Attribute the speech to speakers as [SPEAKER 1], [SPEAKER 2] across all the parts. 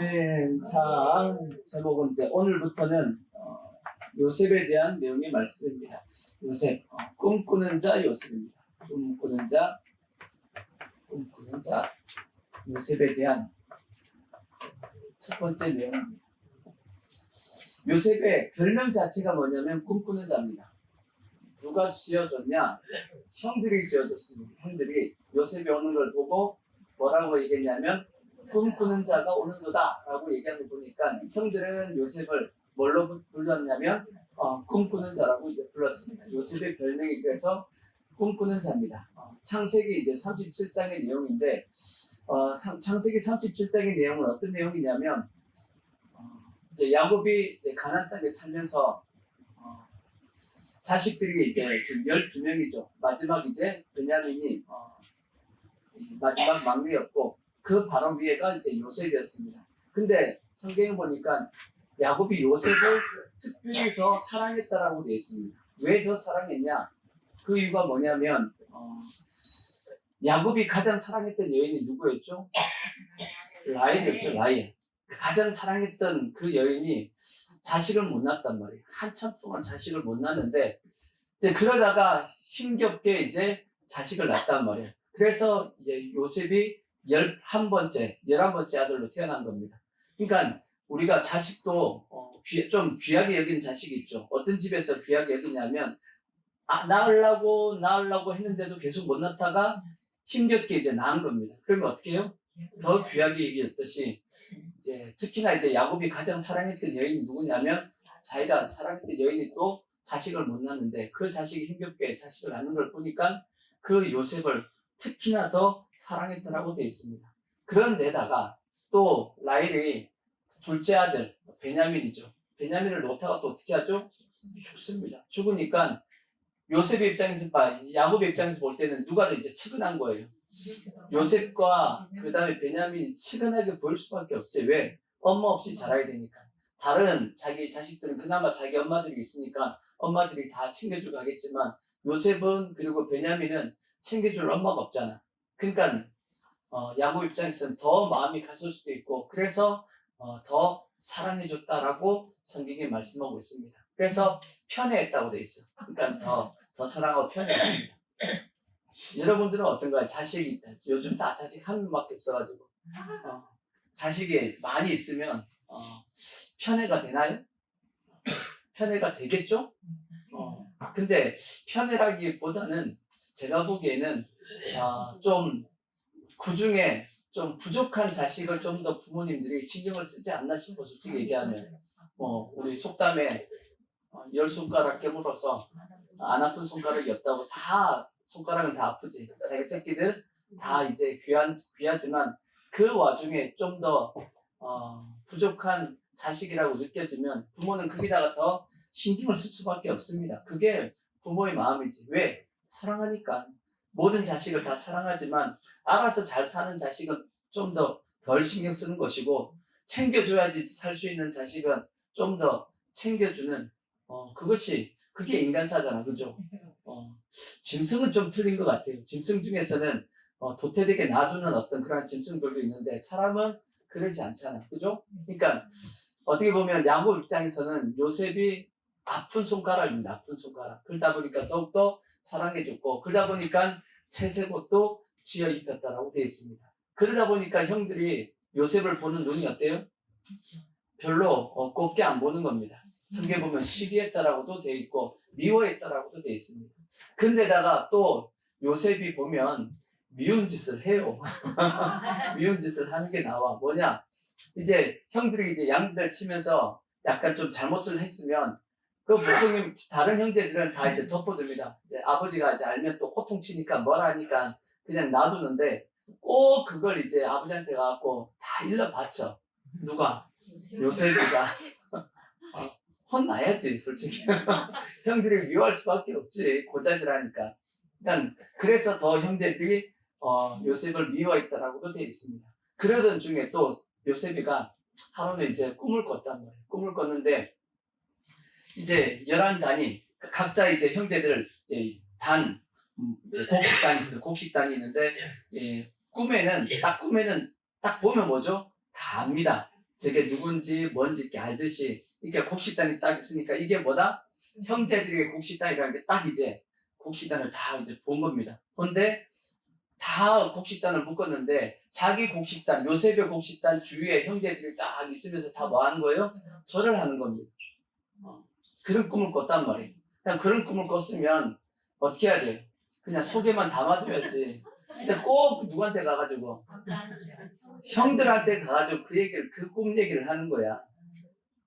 [SPEAKER 1] 네, 자, 제목은 이제 오늘부터는 요셉에 대한 내용의 말씀입니다. 요셉, 꿈꾸는 자 요셉입니다. 꿈꾸는 자, 요셉에 대한 첫 번째 내용입니다. 요셉의 별명 자체가 뭐냐면 꿈꾸는 자입니다. 누가 지어줬냐? 형들이 지어줬습니다. 형들이 요셉이 오는 걸 보고 뭐라고 얘기했냐면 꿈꾸는 자가 오는도다 라고 얘기하는 거 보니까 형들은 요셉을 뭘로 불렀냐면 꿈꾸는 자라고 이제 불렀습니다. 요셉의 별명이 그래서 꿈꾸는 자입니다. 창세기 이제 37장의 내용인데 창세기 37장의 내용은 어떤 내용이냐면 이제 야곱이 이제 가나안 땅에 살면서 자식들이 이제 지금 12명이죠. 마지막 이제 베냐민이 마지막 막내였고 그 바로 위에가 이제 요셉이었습니다. 근데 성경에 보니까 야곱이 요셉을 특별히 더 사랑했다라고 되어 있습니다. 왜 더 사랑했냐? 그 이유가 뭐냐면 야곱이 가장 사랑했던 여인이 누구였죠? 라헬이었죠. 라헬. 가장 사랑했던 그 여인이 자식을 못 낳았단 말이에요. 한참 동안 자식을 못 낳는데 이제 그러다가 힘겹게 이제 자식을 낳았단 말이에요. 그래서 이제 요셉이 11번째 아들로 태어난 겁니다. 그러니까 우리가 자식도 좀 귀하게 여기는 자식이 있죠. 어떤 집에서 귀하게 여기냐면 낳으려고 했는데도 계속 못 낳다가 힘겹게 이제 낳은 겁니다. 그러면 어떻게 해요? 더 귀하게 여겼듯이 이제 특히나 이제 야곱이 가장 사랑했던 여인이 누구냐면 자기가 사랑했던 여인이 또 자식을 못 낳는데 그 자식이 힘겹게 자식을 낳는 걸 보니까 그 요셉을 특히나 더 사랑했더라고 되어 있습니다. 그런데다가 또 라헬이 둘째 아들 베냐민이죠. 베냐민을 놓다가 또 어떻게 하죠? 죽습니다. 죽으니까 요셉의 입장에서 야곱의 입장에서 볼 때는 누가 더 이제 측은한 거예요. 요셉과 그 다음에 베냐민이 측은하게 보일 수밖에 없지. 왜? 엄마 없이 자라야 되니까. 다른 자기 자식들은 그나마 자기 엄마들이 있으니까 엄마들이 다 챙겨주고 하겠지만 요셉은 그리고 베냐민은 챙겨줄 엄마가 없잖아. 그러니까 야곱 입장에서는 더 마음이 갔을 수도 있고 그래서 더 사랑해줬다라고 성경이 말씀하고 있습니다. 그래서 편애했다고 돼 있어. 그러니까 더 사랑하고 편애했습니다. 여러분들은 어떤가요? 자식이 요즘 다 자식 한 명밖에 없어가지고 자식이 많이 있으면 편애가 되나요? 편애가 되겠죠? 근데 편애라기보다는 제가 보기에는 좀 그중에 좀 부족한 자식을 좀 더 부모님들이 신경을 쓰지 않나 싶어. 솔직히 얘기하면 우리 속담에 10손가락 깨물어서 안 아픈 손가락이 없다고. 다 손가락은 다 아프지. 자기 새끼들 다 이제 귀하지만 그 와중에 좀 더 부족한 자식이라고 느껴지면 부모는 거기다가 더 신경을 쓸 수밖에 없습니다. 그게 부모의 마음이지. 왜? 사랑하니까. 모든 자식을 다 사랑하지만 알아서 잘 사는 자식은 좀 더 덜 신경 쓰는 것이고 챙겨줘야지 살 수 있는 자식은 좀 더 챙겨주는 그게 인간사잖아. 그죠? 짐승은 좀 틀린 것 같아요. 짐승 중에서는 도태되게 놔두는 어떤 그런 짐승들도 있는데 사람은 그러지 않잖아. 그죠? 그러니까 어떻게 보면 야곱 입장에서는 요셉이 아픈 손가락입니다. 아픈 손가락. 그러다 보니까 더욱더 사랑해줬고 그러다 보니까 채색옷도 지어 입혔다라고 되어 있습니다. 그러다 보니까 형들이 요셉을 보는 눈이 어때요? 별로 곱게 안 보는 겁니다. 성경에 보면 시기했다라고도 되어 있고 미워했다라고도 되어 있습니다. 근데다가 또 요셉이 보면 미운 짓을 해요. 미운 짓을 하는 게 나와. 뭐냐? 이제 형들이 이제 양들 치면서 약간 좀 잘못을 했으면 그 보통 다른 형제들은 다 이제 덮어둡니다. 이제 아버지가 이제 알면 또 호통치니까 뭐라 하니까 그냥 놔두는데 꼭 그걸 이제 아버지한테 가갖고 다 일러바쳐. 누가? 요셉이가. 혼나야지 솔직히. 형들이 미워할 수밖에 없지. 고자질하니까. 그래서 더 형제들이 요셉을 미워했다라고도 되어 있습니다. 그러던 중에 또 요셉이가 하루는 이제 꿈을 꿨단 말이에요. 꿈을 꿨는데 이제 11단이 각자 이제 형제들 이제 곡식단이 있어요. 곡식단이 있는데 꿈에는 딱 보면 뭐죠? 다 압니다. 저게 누군지 뭔지 이렇게 알듯이 이렇게 곡식단이 딱 있으니까 이게 뭐다? 형제들의 곡식단이라는 게 딱 이제 곡식단을 다 이제 본 겁니다. 근데 다 곡식단을 묶었는데 자기 곡식단, 요셉의 곡식단 주위에 형제들이 딱 있으면서 다 뭐 하는 거예요? 절을 하는 겁니다. 그런 꿈을 꿨단 말이에요. 그냥 그런 꿈을 꿨으면 어떻게 해야 돼요? 그냥 속에만 담아둬야지. 근데 꼭 누구한테 가가지고 형들한테 가가지고 그 꿈 얘기를 하는 거야.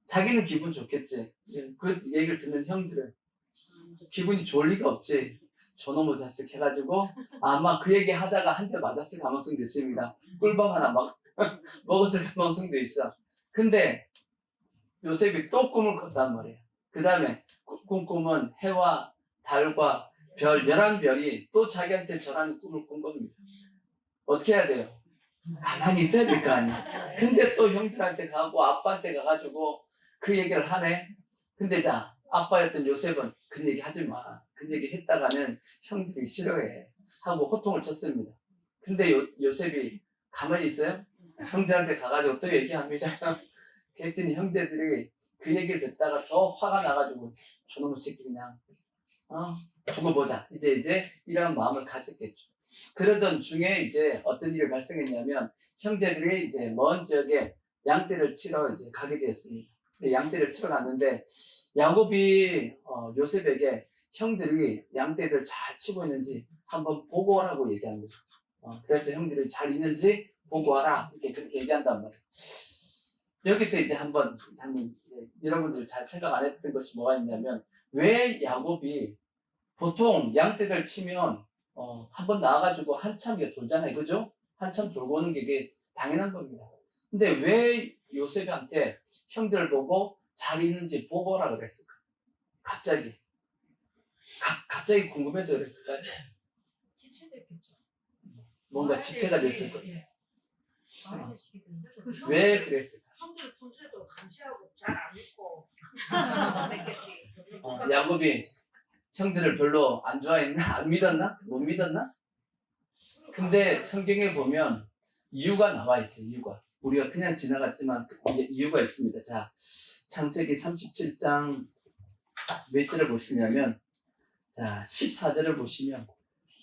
[SPEAKER 1] 자기는 기분 좋겠지. 그 얘기를 듣는 형들은 기분이 좋을 리가 없지. 저놈의 자식 해가지고 아마 그 얘기 하다가 한 대 맞았을 가능성도 있습니다. 꿀밤 하나 막 먹었을 가능성도 있어. 근데 요셉이 또 꿈을 꿨단 말이에요. 그 다음에 꿈은 해와 달과 별, 11별이 또 자기한테 절하는 꿈을 꾼 겁니다. 어떻게 해야 돼요? 가만히 있어야 될 거 아니야. 근데 또 형들한테 가고 아빠한테 가가지고 그 얘기를 하네. 근데 자, 아빠였던 요셉은 그 얘기 하지 마. 그 얘기 했다가는 형들이 싫어해. 하고 호통을 쳤습니다. 근데 요셉이 가만히 있어요? 형들한테 가가지고 또 얘기합니다. 그랬더니 형제들이 그 얘기를 듣다가 더 화가 나가지고 저놈의 새끼 그냥 죽어보자. 이제 이런 마음을 가졌겠죠. 그러던 중에 이제 어떤 일이 발생했냐면 형제들이 이제 먼 지역에 양떼를 치러 이제 가게 되었습니다. 양떼를 치러 갔는데 야곱이 요셉에게 형들이 양떼들 잘 치고 있는지 한번 보고 오라고 얘기합니다. 그래서 형들이 잘 있는지 보고 와라 그렇게 얘기한단 말이에요. 여기서 이제 한번 이제 여러분들 잘 생각 안 했던 것이 뭐가 있냐면 왜 야곱이 보통 양떼들 치면 한번 나와가지고 한참 돌잖아요, 그죠? 한참 돌고 오는 게 이게 당연한 겁니다. 근데 왜 요셉한테 형들 보고 잘 있는지 보고 오라 그랬을까? 갑자기 궁금해서 그랬을까요?
[SPEAKER 2] 지체됐겠죠.
[SPEAKER 1] 뭔가 지체가 됐을 거예요.
[SPEAKER 2] 예.
[SPEAKER 1] 왜 그랬을까?
[SPEAKER 3] 형들 분수도 감시하고 잘 안 믿고 맺겠지.
[SPEAKER 1] 야곱이 형들을 별로 안 좋아했나? 안 믿었나? 못 믿었나? 근데 성경에 보면 이유가 나와 있어요. 이유가. 우리가 그냥 지나갔지만 이유가 있습니다. 자, 창세기 37장 몇 절을 보시냐면 자, 14절을 보시면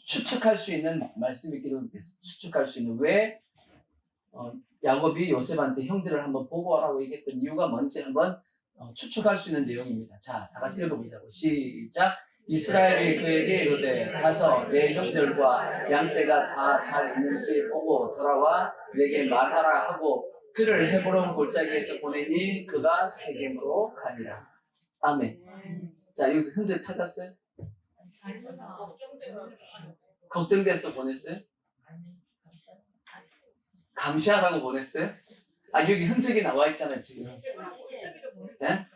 [SPEAKER 1] 추측할 수 있는 말씀이 기록됐어요. 추측할 수 있는 왜 야곱이 요셉한테 형들을 한번 보고 와라고 얘기했던 이유가 뭔지 한번 추측할 수 있는 내용입니다. 자, 다 같이 읽어보자고. 시작. 이스라엘이 그에게 이르되 가서 내 형들과 양떼가 다 잘 있는지 보고 돌아와 내게 말하라 하고 그를 헤브론 골짜기에서 보내니 그가 세겜으로 가니라. 아멘. 자, 여기서 흔적 찾았어요? 걱정돼서 보냈어요? 감시하라고 보냈어요? 여기 흔적이 나와 있잖아요, 지금. 네?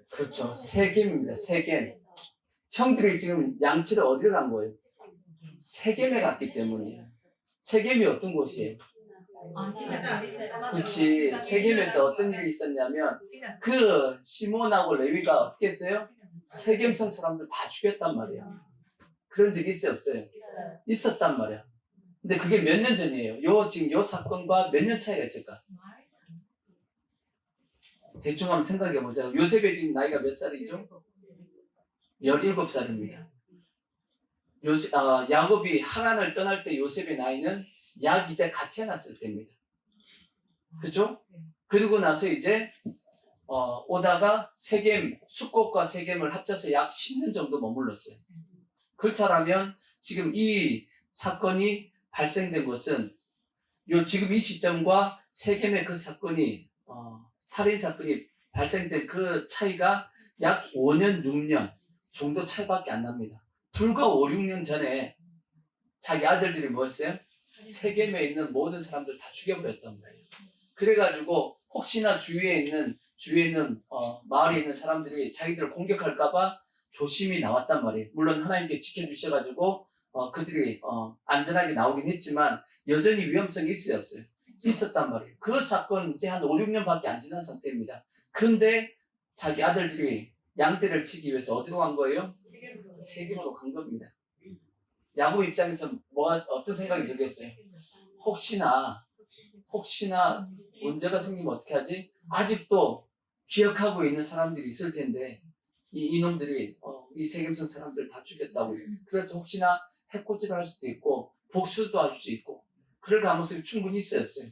[SPEAKER 1] 그렇죠. 세겜입니다. 세겜. 형들이 지금 양치를 어디로 간 거예요? 세겜에 갔기 때문이에요. 세겜이 어떤 곳이에요? 그렇지. 세겜에서 어떤 일이 있었냐면 그 시몬하고 레위가 어떻게 했어요? 세겜성 사람들 다 죽였단 말이에요. 그런 적이 있어요? 없어요? 있었단 말이야. 근데 그게 몇 년 전이에요. 지금 요 사건과 몇 년 차이가 있을까? 대충 한번 생각해보자. 요셉의 지금 나이가 몇 살이죠? 17살입니다. 야곱이 하란을 떠날 때 요셉의 나이는 약 이제 갓 태어났을 때입니다. 그죠? 그리고 나서 이제 오다가 수꽃과 세겜을 합쳐서 약 10년 정도 머물렀어요. 그렇다면 지금 이 사건이 발생된 것은 지금 이 시점과 세겜의 그 사건이 살인사건이 발생된 그 차이가 약 5년, 6년 정도 차이밖에 안 납니다. 불과 5, 6년 전에 자기 아들들이 뭐였어요? 세겜에 있는 모든 사람들 다 죽여버렸단 말이에요. 그래가지고 혹시나 주위에 있는 마을에 있는 사람들이 자기들을 공격할까봐 조심히 나왔단 말이에요. 물론 하나님께 지켜주셔가지고 그들이 안전하게 나오긴 했지만 여전히 위험성이 있어요, 없어요? 있었단 말이에요. 그 사건 이제 한 5, 6년밖에 안 지난 상태입니다. 근데 자기 아들들이 양떼를 치기 위해서 어디로 간 거예요? 세겜으로 간 겁니다. 야곱 입장에서 어떤 생각이 들겠어요? 혹시나 혹시나 문제가 생기면 어떻게 하지? 아직도 기억하고 있는 사람들이 있을 텐데 이놈들이 이 세겜성 사람들 다 죽였다고. 그래서 혹시나 해코지를 할 수도 있고 복수도 할 수 있고 그럴 가능성이 충분히 있어요, 없어요?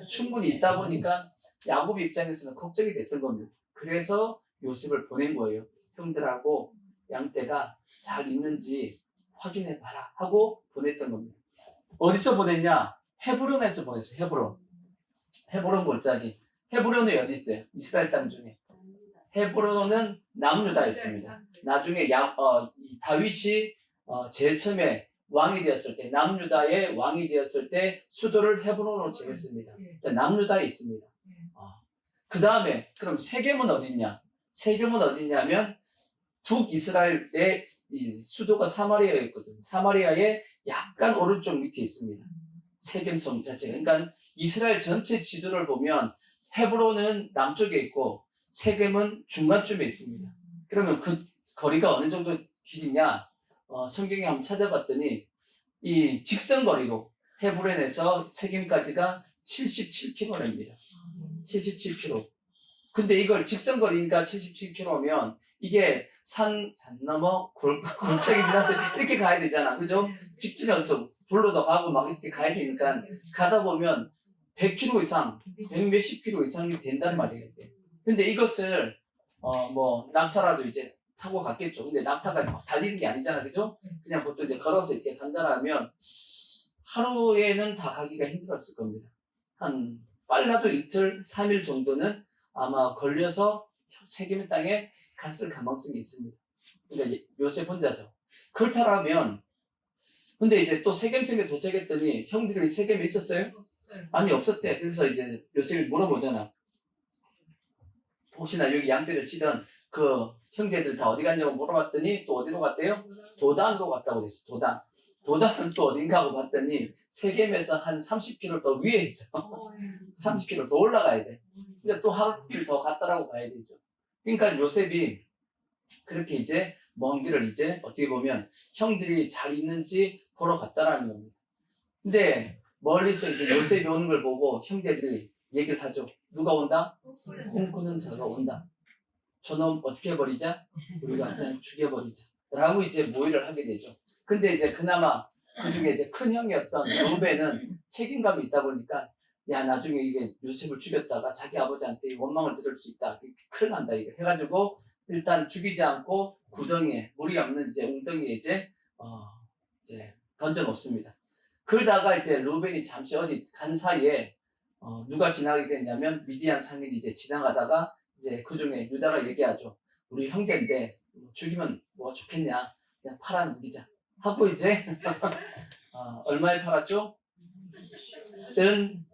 [SPEAKER 1] 충분히 있다 보니까 야곱 입장에서는 걱정이 됐던 겁니다. 그래서 요셉을 보낸 거예요. 형들하고 양떼가 잘 있는지 확인해 봐라 하고 보냈던 겁니다. 어디서 보냈냐? 헤브론에서 보냈어요. 헤브론 골짜기. 헤브론이 어디 있어요? 이스라엘 땅 중에. 헤브론은 남유다에 있습니다. 나중에 이 다윗이 제일 처음에 왕이 되었을 때, 남유다의 왕이 되었을 때 수도를 헤브론으로 정했습니다. 남유다에 있습니다. 그 다음에 그럼 세겜은 어디 있냐? 세겜은 어디 있냐면 북이스라엘의 이 수도가 사마리아에 있거든요. 사마리아의 약간 오른쪽 밑에 있습니다. 세겜성 자체가. 그러니까 이스라엘 전체 지도를 보면 헤브론은 남쪽에 있고 세겜은 중간쯤에 있습니다. 그러면 그 거리가 어느 정도 길이냐? 성경에 한번 찾아봤더니 이 직선거리로 헤브론에서 세겜까지가 77km입니다. 77km. 근데 이걸 직선거리니까 77km면 이게 산 넘어 골짜기 지나서 이렇게 가야 되잖아. 그죠? 직진해서 불로도 가고 막 이렇게 가야 되니까 가다 보면 100km 이상, 100몇십 km 이상이 된다는 말이에요. 근데 이것을 뭐 낙타라도 이제 타고 갔겠죠. 근데 낙타가 막 달리는 게 아니잖아. 그죠? 그냥 보통 이제 걸어서 이렇게 간다라면 하루에는 다 가기가 힘들었을 겁니다. 한 빨라도 이틀, 3일 정도는 아마 걸려서 세겜의 땅에 갔을 가능성이 있습니다. 그러니까 요셉 혼자서. 그렇다면 근데 이제 또 세겜성에 도착했더니 형들이 세겜에 있었어요? 아니, 없었대. 그래서 이제 요셉이 물어보잖아. 혹시나 여기 양떼를 치던 그 형제들 다 어디 갔냐고 물어봤더니 또 어디로 갔대요? 도단으로 갔다고 그랬어. 도단은 또 어딘가 하고 봤더니 세겜에서 한 30km 더 위에 있어. 30km 더 올라가야 돼. 근데 또 하루길 더 갔다라고 봐야 되죠. 그러니까 요셉이 그렇게 이제 먼 길을 이제 어떻게 보면 형들이 잘 있는지 보러 갔다라는 겁니다. 근데 멀리서 이제 요셉이 오는 걸 보고 형제들이 얘기를 하죠. 누가 온다? 꿈꾸는 자가 온다. 저놈 어떻게 해버리자? 우리가 그냥 죽여버리자. 라고 이제 모의를 하게 되죠. 근데 이제 그나마 그 중에 이제 큰 형이었던 루벤은 책임감이 있다 보니까 야, 나중에 이게 요셉을 죽였다가 자기 아버지한테 원망을 들을 수 있다. 큰일 난다, 이거. 해가지고 일단 죽이지 않고 구덩이에, 물이 없는 이제 웅덩이에 이제 던져 놓습니다. 그러다가 이제 루벤이 잠시 어디 간 사이에 누가 지나가게 됐냐면 미디안 상인이 이제 지나가다가 이제 그 중에 유다가 얘기하죠. 우리 형제인데 죽이면 뭐가 좋겠냐? 그냥 팔아 넘기자. 하고 이제 얼마에 팔았죠? 은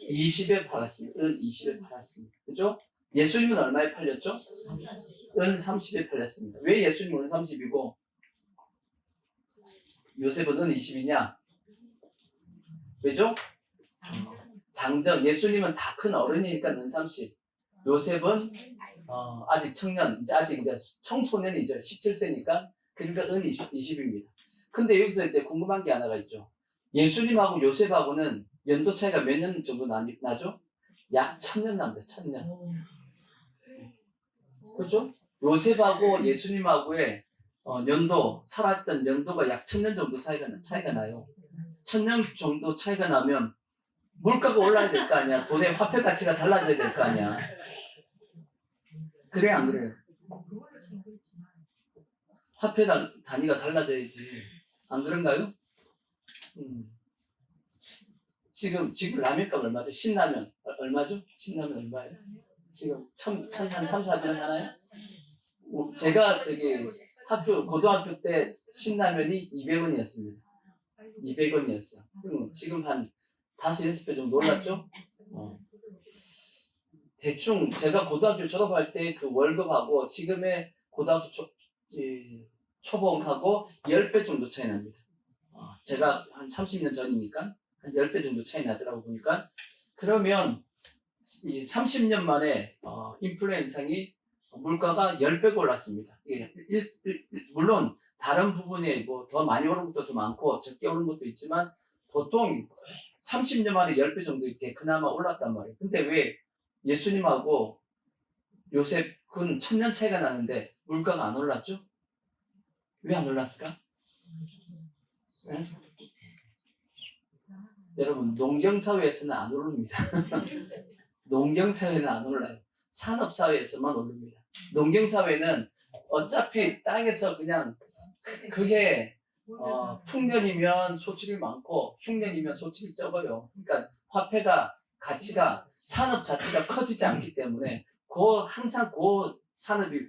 [SPEAKER 1] 20에 팔았습니다. 은 20에 팔았습니다. 그죠? 예수님은 얼마에 팔렸죠? 은 30에 팔렸습니다. 왜 예수님은 은 30이고 요셉은 은 20이냐? 왜죠? 장정. 예수님은 다 큰 어른이니까 은 30. 요셉은 아직 청년, 아직 이제 청소년이죠. 17세니까. 그러니까 은 20입니다. 근데 여기서 이제 궁금한 게 하나가 있죠. 예수님하고 요셉하고는 연도 차이가 몇 년 정도 나죠? 약 1000년 납니다. 1000년. 그렇죠? 요셉하고 예수님하고의 살았던 연도가 약 1000년 정도 차이가 나요. 1000년 정도 차이가 나면 물가가 올라야 될 거 아니야. 돈의 화폐 가치가 달라져야 될 거 아니야. 그래, 안 그래요? 화폐 단위가 달라져야지. 안 그런가요? 지금 라면값 얼마죠? 신라면 얼마죠? 신라면 얼마예요? 지금 한 3, 400원 하나요? 제가 고등학교 때 신라면이 200원이었습니다. 200원이었어. 지금 한 5, 6배 정도 올랐죠? 대충 제가 고등학교 졸업할 때 그 월급하고 지금의 고등학교 초봉하고 10배 정도 차이 납니다. 제가 한 30년 전이니까 한 10배 정도 차이 나더라고 보니까. 그러면 이 30년 만에 인플레 현상이 물가가 10배가 올랐습니다. 물론 다른 부분에 뭐 더 많이 오른 것도 더 많고 적게 오른 것도 있지만 보통 30년 만에 10배 정도 이렇게 그나마 올랐단 말이에요. 근데 왜 예수님하고 요셉은 1000년 차이가 나는데 물가가 안 올랐죠? 왜 안 올랐을까? 네? 여러분, 농경사회에서는 안 오릅니다. 농경사회는 안 올라요. 산업사회에서만 오릅니다. 농경사회는 어차피 땅에서 그냥 그게 풍년이면 소출이 많고 흉년이면 소출이 적어요. 그러니까 화폐가 가치가 산업 자체가 커지지 않기 때문에 항상 그 산업이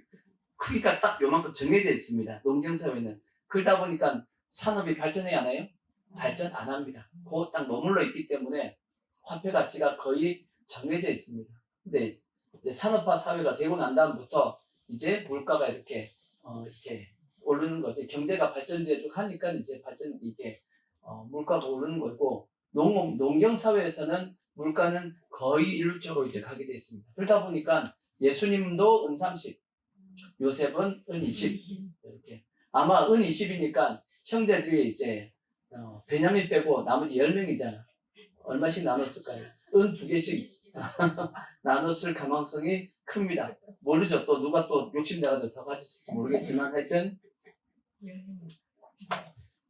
[SPEAKER 1] 크기가 딱 요만큼 정해져 있습니다. 농경사회는. 그러다 보니까 산업이 발전해야 하나요? 발전 안 합니다. 그 딱 머물러 있기 때문에 화폐 가치가 거의 정해져 있습니다. 근데 이제 산업화 사회가 되고 난 다음부터 이제 물가가 이렇게 오르는 거지. 경제가 발전되고 하니까 이제 이게 물가가 오르는 거고, 농경 사회에서는 물가는 거의 일률적으로 이제 가게 돼 있습니다. 그러다 보니까 예수님도 은 30, 요셉은 은 20 이렇게. 아마 은 20이니까 형제들이 이제 베냐민 빼고 나머지 10명이잖아. 얼마씩 나눴을까요? 은 2개씩 나눴을 가능성이 큽니다. 모르죠. 또 누가 또 욕심내가지고 더 가졌을지 모르겠지만 하여튼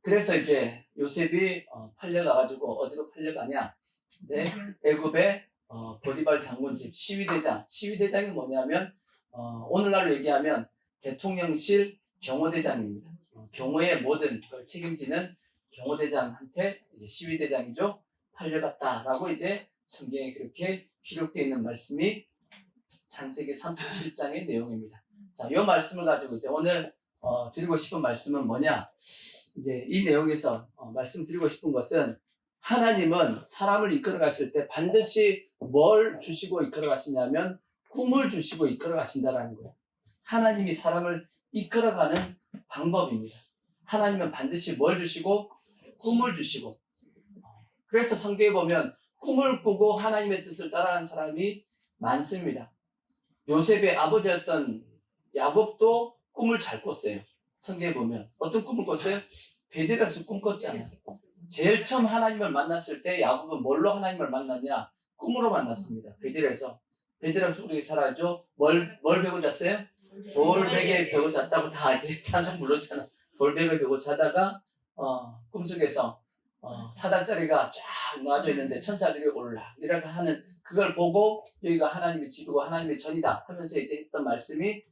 [SPEAKER 1] 그래서 이제 요셉이 팔려가가지고 어디로 팔려가냐? 이제 애굽의 보디발 장군 집 시위대장. 시위대장이 뭐냐면 오늘날로 얘기하면 대통령실 경호대장입니다. 경호의 모든 걸 책임지는 경호대장한테 이제 시위대장이죠. 팔려갔다라고 이제 성경에 그렇게 기록되어 있는 말씀이 창세기 37장의 내용입니다. 자, 이 말씀을 가지고 이제 오늘 드리고 싶은 말씀은 뭐냐? 이제 이 내용에서 말씀드리고 싶은 것은 하나님은 사람을 이끌어 가실 때 반드시 뭘 주시고 이끌어 가시냐면 꿈을 주시고 이끌어 가신다라는 거예요. 하나님이 사람을 이끌어가는 방법입니다. 하나님은 반드시 뭘 주시고 꿈을 주시고, 그래서 성경에 보면 꿈을 꾸고 하나님의 뜻을 따라가는 사람이 많습니다. 요셉의 아버지였던 야곱도 꿈을 잘 꿨어요. 성경에 보면 어떤 꿈을 꿨어요? 베델에서 꿈 꿨잖아요. 제일 처음 하나님을 만났을 때 야곱은 뭘로 하나님을 만났냐? 꿈으로 만났습니다. 베델에서 우리 잘 알죠? 뭘 베고 잤어요? 돌베개에 베고 잤다고 다 이제 찬송 불렀잖아. 돌베개에 베고 자다가 꿈속에서 사닥다리가 쫙 놔져 있는데 천사들이 올라이라고 하는 그걸 보고 여기가 하나님의 집이고 하나님의 전이다 하면서 이제 했던 말씀이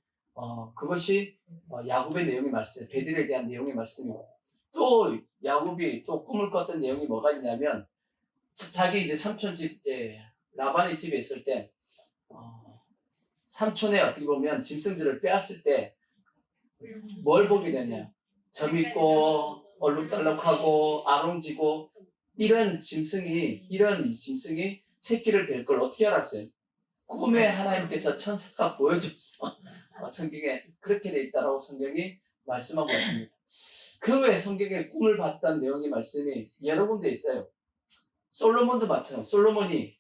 [SPEAKER 1] 그것이 야곱의 내용의 말씀, 베델에 대한 내용의 말씀이고, 또 야곱이 또 꿈을 꿨던 내용이 뭐가 있냐면 자기 이제 삼촌 집 이제 라반의 집에 있을 때 삼촌의 어떻게 보면 짐승들을 빼앗을 때 뭘 보게 되냐? 점 있고 얼룩덜룩하고 아롱지고 이런 짐승이 새끼를 뵐 걸 어떻게 알았어요? 꿈에 하나님께서 천사가 보여줬어. 성경에 그렇게 돼 있다라고 성경이 말씀하고 있습니다. 그 외에 성경에 꿈을 봤던 내용의 말씀이 여러 군데 있어요. 솔로몬도 마찬가지예요. 솔로몬이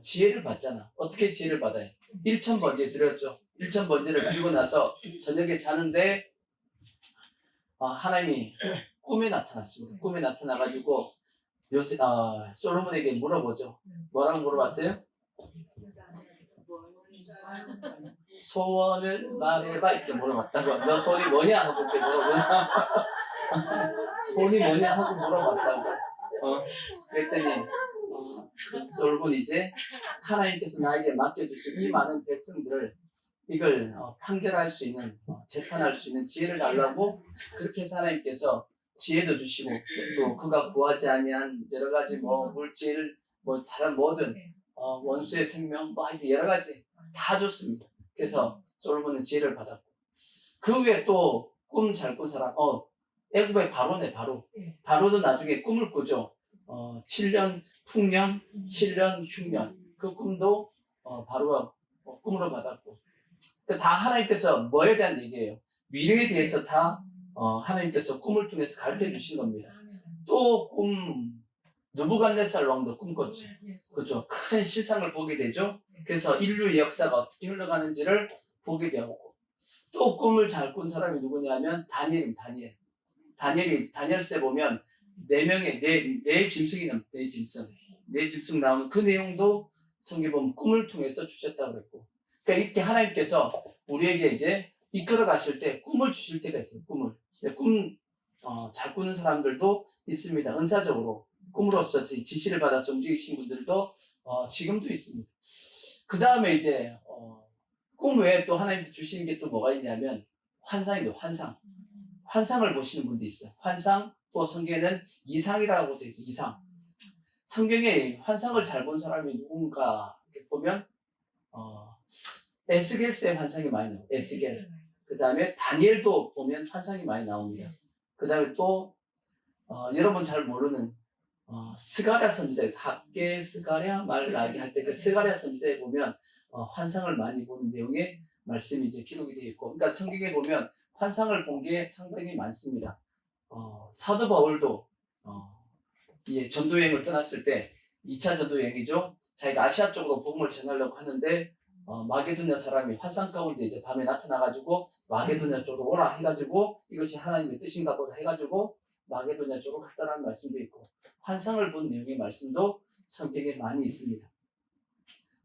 [SPEAKER 1] 지혜를 받잖아. 어떻게 지혜를 받아요? 1000번제 드렸죠. 1000번제를 드리고 나서 저녁에 자는데 하나님이 꿈에 나타났습니다. 꿈에 나타나가지고 솔로몬에게 물어보죠. 뭐라고 물어봤어요? 소원을 말해봐 이렇게 물어봤다고. 너 소원이 뭐냐 하고 이렇게 물어보나. 소원이 뭐냐 하고 물어봤다고. 그랬더니 솔로몬이 이제 하나님께서 나에게 맡겨주신 이 많은 백성들을 이걸 판결할 수 있는, 재판할 수 있는 지혜를 달라고 그렇게 해서 하나님께서 지혜도 주시고 또 그가 구하지 아니한 여러 가지 물질 다른 모든 원수의 생명 하여튼 여러 가지 다 줬습니다. 그래서 솔로몬은 지혜를 받았고, 그 외에 또 꿈 잘 꾼 사람 애굽의 바로네. 바로도 나중에 꿈을 꾸죠. 7년 풍년 7년 흉년 그 꿈도 바로가 꿈으로 받았고, 다 하나님께서 뭐에 대한 얘기예요? 미래에 대해서 다 하나님께서 꿈을 통해서 가르쳐 주신 겁니다. 또 누부갓네살 왕도 꿈 꿨죠. 그렇죠. 큰 실상을 보게 되죠. 그래서 인류의 역사가 어떻게 흘러가는지를 보게 되었고, 또 꿈을 잘 꾼 사람이 누구냐면 다니엘입니다. 다니엘세 보면 네 짐승이나 네 짐승 나오는 그 내용도 성경 보면 꿈을 통해서 주셨다고 그랬고, 그러니까 이렇게 하나님께서 우리에게 이제 이끌어 가실 때 꿈을 주실 때가 있어요. 꿈을. 잘 꾸는 사람들도 있습니다. 은사적으로 꿈으로써 지시를 받아서 움직이신 분들도 지금도 있습니다. 그 다음에 이제 꿈 외에 또 하나님 주시는 게 또 뭐가 있냐면 환상입니다. 환상을 보시는 분도 있어요. 환상, 또 성경에는 이상이라고 되어 있어요. 이상. 성경에 환상을 잘 본 사람이 누군가 이렇게 보면 에스겔스의 환상이 많이 나와요. 에스겔. 그 다음에 다니엘도 보면 환상이 많이 나옵니다. 그 다음에 또 여러분 잘 모르는 스가랴 선지자에 학계 스가랴 말라기 할 때 그 스가랴 선지자에 보면 환상을 많이 보는 내용의 말씀이 이제 기록이 되어 있고, 그러니까 성경에 보면 환상을 본 게 상당히 많습니다. 사도 바울도 이제 전도여행을 떠났을 때 2차 전도여행이죠. 자기가 아시아 쪽으로 복음을 전하려고 하는데 마게도냐 사람이 환상 가운데 이제 밤에 나타나가지고 마게도냐 쪽으로 오라 해가지고 이것이 하나님의 뜻인가 보다 해가지고 마게도냐 쪽으로 갔다라는 말씀도 있고, 환상을 본 내용의 말씀도 성경에 많이 있습니다.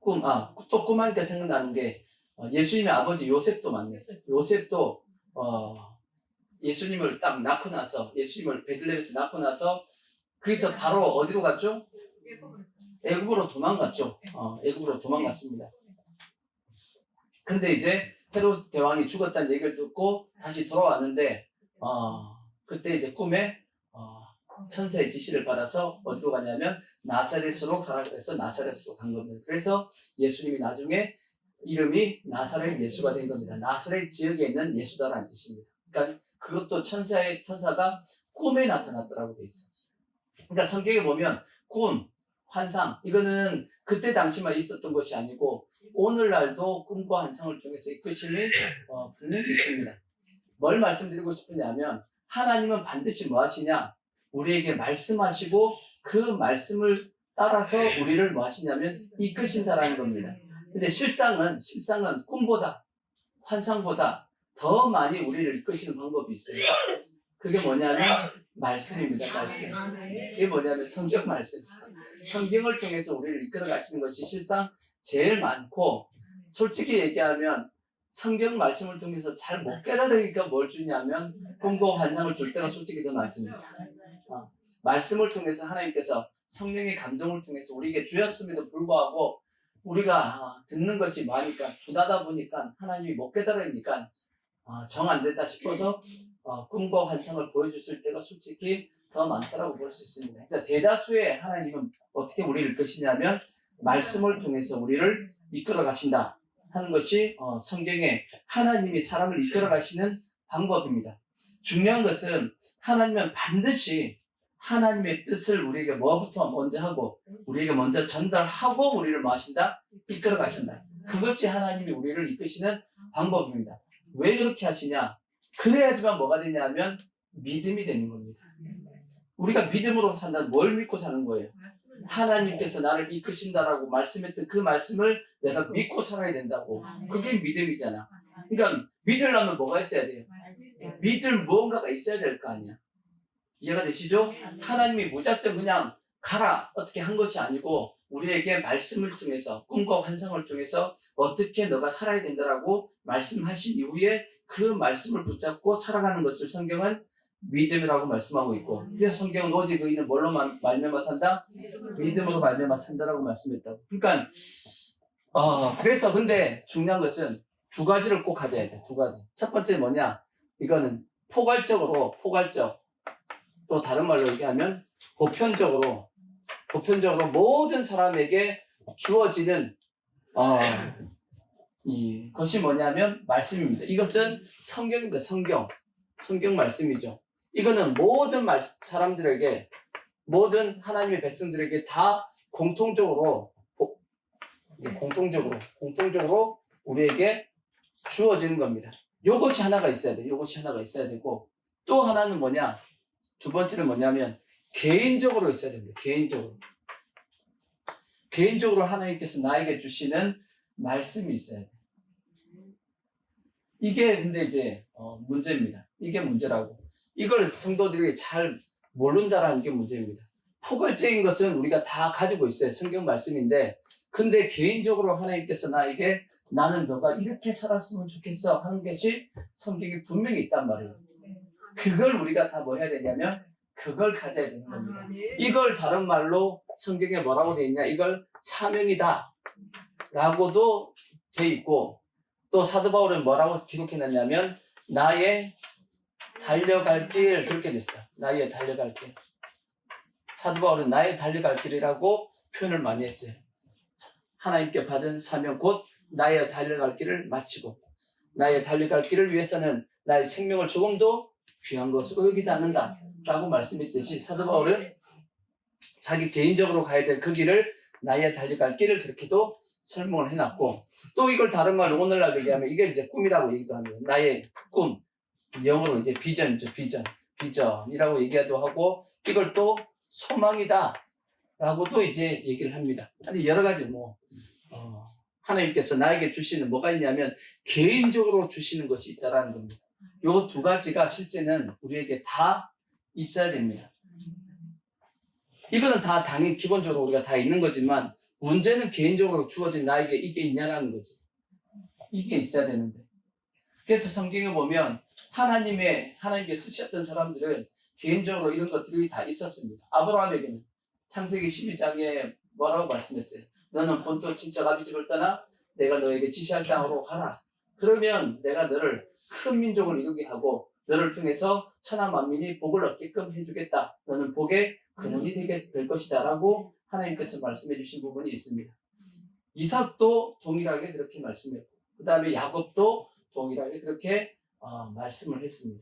[SPEAKER 1] 또 꿈 하니까 생각나는 게 예수님의 아버지 요셉도 많네요. 요셉도 예수님을 딱 낳고 나서, 예수님을 베들레헴에서 낳고 나서 거기서 바로 어디로 갔죠? 애굽으로 도망갔죠. 애굽으로 도망갔습니다. 근데 이제 헤롯 대왕이 죽었다는 얘기를 듣고 다시 돌아왔는데 그때 이제 꿈에 천사의 지시를 받아서 어디로 가냐면 나사렛으로 가라 그래서 나사렛으로 간 겁니다. 그래서 예수님이 나중에 이름이 나사렛 예수가 된 겁니다. 나사렛 지역에 있는 예수다라는 뜻입니다. 그러니까 그것도 천사가 꿈에 나타났더라고 돼 있어요. 그러니까 성경에 보면 꿈, 환상, 이거는 그때 당시만 있었던 것이 아니고 오늘날도 꿈과 환상을 통해서 이끄심이 분명히 있습니다. 뭘 말씀드리고 싶으냐면 하나님은 반드시 뭐 하시냐? 우리에게 말씀하시고 그 말씀을 따라서 우리를 뭐 하시냐면 이끄신다라는 겁니다. 근데 실상은 꿈보다 환상보다 더 많이 우리를 이끄시는 방법이 있어요. 그게 뭐냐면 말씀입니다. 말씀. 그게 뭐냐면 성경 말씀. 성경을 통해서 우리를 이끌어 가시는 것이 실상 제일 많고, 솔직히 얘기하면 성경 말씀을 통해서 잘 못 깨달으니까 뭘 주냐면 꿈과 환상을 줄 때가 솔직히 더 많습니다. 말씀을 통해서 하나님께서 성령의 감동을 통해서 우리에게 주셨음에도 불구하고 우리가 듣는 것이 많으니까 두다다 보니까 하나님이 못 깨달으니까 정 안 됐다 싶어서 꿈과 환상을 보여줬을 때가 솔직히 더 많다라고 볼 수 있습니다. 그러니까 대다수의 하나님은 어떻게 우리를 이끄시냐면 말씀을 통해서 우리를 이끌어 가신다 하는 것이 성경에 하나님이 사람을 이끌어 가시는 방법입니다. 중요한 것은 하나님은 반드시 하나님의 뜻을 우리에게 뭐부터 먼저 하고 우리에게 먼저 전달하고 우리를 뭐 하신다? 이끌어 가신다. 그것이 하나님이 우리를 이끄시는 방법입니다. 왜 그렇게 하시냐? 그래야지만 뭐가 되냐면 믿음이 되는 겁니다. 우리가 믿음으로 산다. 뭘 믿고 사는 거예요? 하나님께서 나를 이끄신다라고 말씀했던 그 말씀을 내가 믿고 살아야 된다고. 그게 믿음이잖아. 그러니까 믿으려면 뭐가 있어야 돼요? 믿을 무언가가 있어야 될 거 아니야. 이해가 되시죠? 하나님이 무작정 그냥 가라 어떻게 한 것이 아니고 우리에게 말씀을 통해서 꿈과 환상을 통해서 어떻게 너가 살아야 된다라고 말씀하신 이후에 그 말씀을 붙잡고 살아가는 것을 성경은 믿음이라고 말씀하고 있고, 그래서 성경은 오직 의인은 뭘로 말미암아 산다? 믿음으로 말미암아 산다라고 말씀했다고. 그러니까 그래서 근데 중요한 것은 두 가지를 꼭 가져야 돼. 두 가지. 첫 번째 뭐냐? 이거는 포괄적, 또 다른 말로 얘기하면 보편적으로 모든 사람에게 주어지는 이것이 뭐냐면 말씀입니다. 이것은 성경입니다. 성경 말씀이죠. 이거는 모든 사람들에게, 모든 하나님의 백성들에게 다 공통적으로 우리에게 주어지는 겁니다. 요것이 하나가 있어야 돼. 요것이 하나가 있어야 되고, 또 하나는 뭐냐? 두 번째는 뭐냐면 개인적으로 있어야 됩니다. 개인적으로 하나님께서 나에게 주시는 말씀이 있어야 돼. 이게 근데 이제 문제입니다. 이게 문제라고. 이걸 성도들에게 잘 모른다라는 게 문제입니다. 포괄적인 것은 우리가 다 가지고 있어요. 성경 말씀인데 근데 개인적으로 하나님께서 나에게 나는 너가 이렇게 살았으면 좋겠어 하는 것이 성경에 분명히 있단 말이에요. 그걸 우리가 다 뭐 해야 되냐면 그걸 가져야 되는 겁니다. 이걸 다른 말로 성경에 뭐라고 되어 있냐, 이걸 사명이다 라고도 되어 있고, 또 사도 바울은 뭐라고 기록해놨냐면 나의 달려갈 길, 그렇게 됐어요. 나의 달려갈 길. 사도 바울은 나의 달려갈 길이라고 표현을 많이 했어요. 하나님께 받은 사명 곧 나의 달려갈 길을 마치고 나의 달려갈 길을 위해서는 나의 생명을 조금도 귀한 것으로 여기지 않는다 라고 말씀했듯이 사도 바울은 자기 개인적으로 가야 될 그 길을 나의 달려갈 길을 그렇게도 설명을 해놨고, 또 이걸 다른 말로 오늘날 얘기하면 이게 이제 꿈이라고 얘기도 합니다. 나의 꿈, 영어로 이제 비전이죠. 비전이라고 얘기도 하고, 이걸 또 소망이다 라고도 이제 얘기를 합니다. 근데 여러 가지 하나님께서 나에게 주시는 뭐가 있냐면 개인적으로 주시는 것이 있다라는 겁니다. 요 두 가지가 실제는 우리에게 다 있어야 됩니다. 이거는 다 당연히 기본적으로 우리가 다 있는 거지만 문제는 개인적으로 주어진 나에게 이게 있냐라는 거지. 이게 있어야 되는데. 그래서 성경에 보면 하나님께 쓰셨던 사람들은 개인적으로 이런 것들이 다 있었습니다. 아브라함에게는 창세기 12장에 뭐라고 말씀했어요? 너는 본토 친척 아비 집을 떠나 내가 너에게 지시할 땅으로 가라. 그러면 내가 너를 큰 민족을 이루게 하고 너를 통해서 천하 만민이 복을 얻게끔 해주겠다. 너는 복의 근원이 되게 될 것이다 라고 하나님께서 말씀해 주신 부분이 있습니다. 이삭도 동일하게 그렇게 말씀했고, 그 다음에 야곱도 동일하게 그렇게 말씀을 했습니다.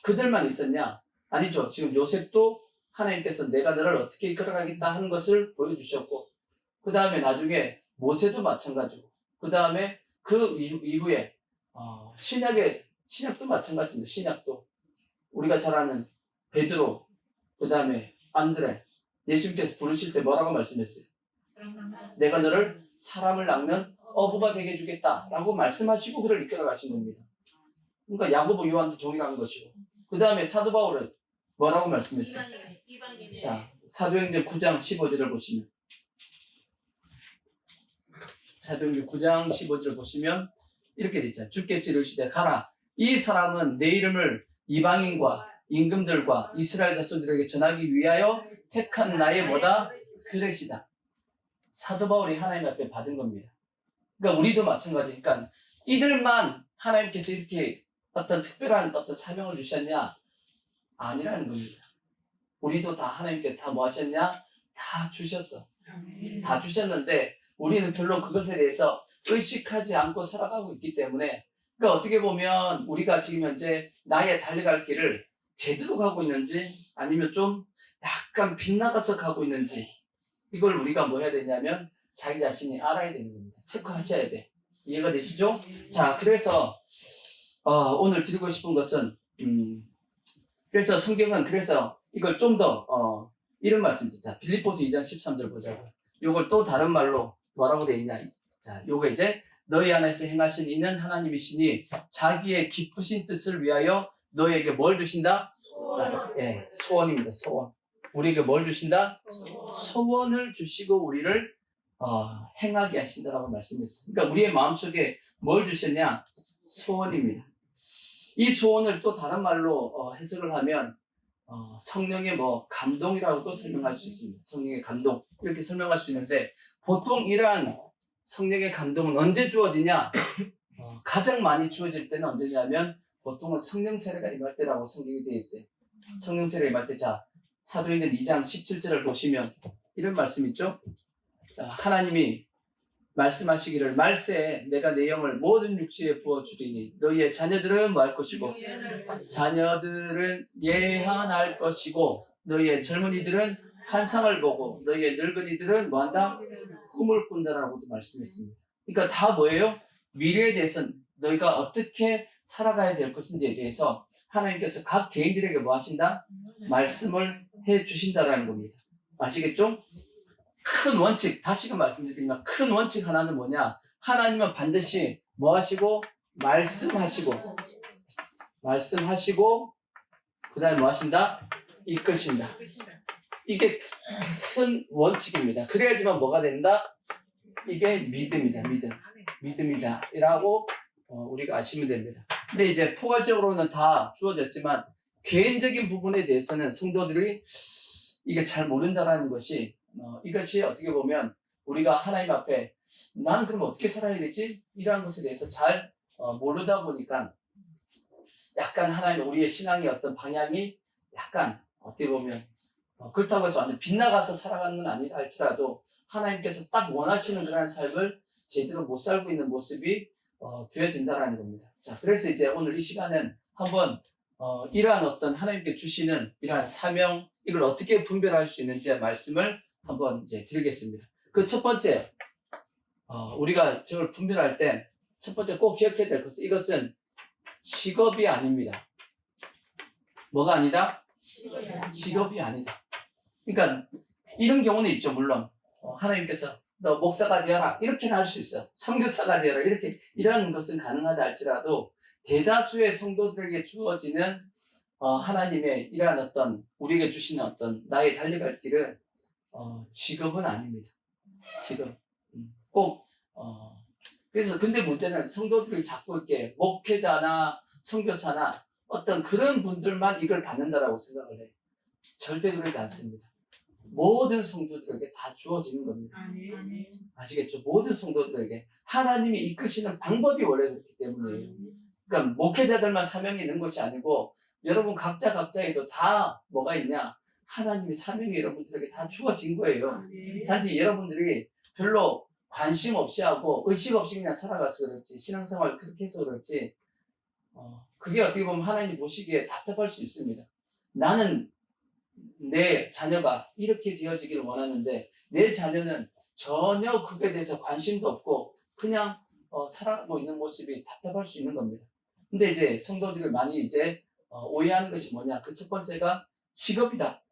[SPEAKER 1] 그들만 있었냐? 아니죠. 지금 요셉도 하나님께서 내가 너를 어떻게 이끌어가겠다 하는 것을 보여주셨고, 그 다음에 나중에 모세도 마찬가지고, 그 다음에 그 이후에 신약도 마찬가지입니다. 신약도 우리가 잘 아는 베드로, 그 다음에 안드레, 예수님께서 부르실 때 뭐라고 말씀했어요? 내가 너를 사람을 낳는 어부가 되게 해주겠다 라고 말씀하시고 그를 이끌어 가신 겁니다. 그러니까 야고보, 요한도 동일한 것이고, 그 다음에 사도 바울은 뭐라고 말씀했어요? 자, 사도행전 9장 15절을 보시면, 사도행전 9장 15절을 보시면 이렇게 되어 있잖아요. 주께서 이르시되 가라. 이 사람은 내 이름을 이방인과 임금들과 이스라엘 자손들에게 전하기 위하여 택한 나의 뭐다? 그릇이다. 사도 바울이 하나님 앞에 받은 겁니다. 그러니까 우리도 마찬가지. 그러니까 이들만 하나님께서 이렇게 어떤 특별한 어떤 사명을 주셨냐? 아니라는 겁니다. 우리도 다 하나님께 다 뭐 하셨냐? 다 주셨어. 다 주셨는데 우리는 별로 그것에 대해서 의식하지 않고 살아가고 있기 때문에, 그러니까 어떻게 보면 우리가 지금 현재 나의 달려갈 길을 제대로 가고 있는지 아니면 좀 약간 빗나가서 가고 있는지, 이걸 우리가 뭐 해야 되냐면 자기 자신이 알아야 되는 겁니다. 체크하셔야 돼. 이해가 되시죠? 자, 그래서 오늘 드리고 싶은 것은 그래서 성경은 그래서 이걸 좀 더 이런 말씀이죠. 자, 빌립보서 2장 13절 보자고요. 요걸 또 다른 말로 뭐라고 되어 있냐? 자, 요거 이제 너희 안에서 행하신 이는 하나님이시니 자기의 기쁘신 뜻을 위하여 너희에게 뭘 주신다? 자, 예, 소원입니다. 소원. 우리에게 뭘 주신다? 소원을 주시고 우리를 행하게 하신다라고 말씀했어요. 그러니까 우리의 마음속에 뭘 주셨냐? 소원입니다. 이 소원을 또 다른 말로 해석을 하면 성령의 감동이라고도 설명할 수 있습니다. 성령의 감동 이렇게 설명할 수 있는데, 보통 이러한 성령의 감동은 언제 주어지냐? 가장 많이 주어질 때는 언제냐면 보통은 성령 세례가 임할 때라고 성경이 되어 있어요. 성령 세례가 임할 때, 자, 사도행전 2장 17절을 보시면 이런 말씀 있죠? 자, 하나님이 말씀하시기를 말세에 내가 내 영을 모든 육체에 부어주리니 너희의 자녀들은 뭐 할 것이고 자녀들은 예언할 것이고 너희의 젊은이들은 환상을 보고 너희의 늙은이들은 뭐 한다? 꿈을 꾼다라고도 말씀했습니다. 그러니까 다 뭐예요? 미래에 대해서 너희가 어떻게 살아가야 될 것인지에 대해서 하나님께서 각 개인들에게 뭐 하신다? 말씀을 해 주신다라는 겁니다. 아시겠죠? 큰 원칙, 다시금 말씀드리지만 큰 원칙 하나는 뭐냐? 하나님은 반드시 뭐 하시고? 말씀하시고 그 다음에 뭐 하신다? 이끄신다. 이게 큰 원칙입니다. 그래야지만 뭐가 된다? 이게 믿음이다. 믿음이다. 라고 우리가 아시면 됩니다. 근데 이제 포괄적으로는 다 주어졌지만 개인적인 부분에 대해서는 성도들이 이게 잘 모른다라는 것이 이것이 어떻게 보면 우리가 하나님 앞에 나는 그럼 어떻게 살아야 되지? 이러한 것에 대해서 잘 모르다 보니까 약간 하나님 우리의 신앙의 어떤 방향이 약간 어떻게 보면 그렇다고 해서 완전 빗나가서 살아가는 건 아니다 할지라도 하나님께서 딱 원하시는 그런 삶을 제대로 못 살고 있는 모습이 되어진다라는 겁니다. 자, 그래서 이제 오늘 이 시간은 한번 이러한 어떤 하나님께 주시는 이러한 사명 이걸 어떻게 분별할 수 있는지 말씀을 한번 이제 드리겠습니다. 그 첫 번째 우리가 저걸 분별할 때 첫 번째 꼭 기억해야 될 것은 이것은 직업이 아닙니다. 뭐가 아니다? 직업이 아니다. 그러니까 이런 경우는 있죠. 물론 하나님께서 너 목사가 되어라 이렇게는 할 수 있어. 선교사가 되어라 이렇게 이런 것은 가능하다 할지라도 대다수의 성도들에게 주어지는 하나님의 이러한 어떤 우리에게 주시는 어떤 나의 달려갈 길은 직업은 아닙니다. 직업 꼭 그래서 근데 문제는 성도들이 자꾸 이렇게 목회자나 선교사나 어떤 그런 분들만 이걸 받는다라고 생각을 해요. 절대 그러지 않습니다. 모든 성도들에게 다 주어지는 겁니다. 아시겠죠? 모든 성도들에게 하나님이 이끄시는 방법이 원래 그렇기 때문이에요. 그러니까 목회자들만 사명이 있는 것이 아니고 여러분 각자에도 다 뭐가 있냐? 하나님의 사명이 여러분들에게 다 주어진 거예요. 단지 여러분들이 별로 관심 없이 하고 의식 없이 그냥 살아가서 그렇지 신앙생활 그렇게 해서 그렇지 그게 어떻게 보면 하나님이 보시기에 답답할 수 있습니다. 나는 내 자녀가 이렇게 되어지기를 원하는데 내 자녀는 전혀 그에 대해서 관심도 없고 그냥 살아가고 있는 모습이 답답할 수 있는 겁니다. 근데 이제 성도들이 많이 이제 오해하는 것이 뭐냐? 그 첫 번째가 직업이다.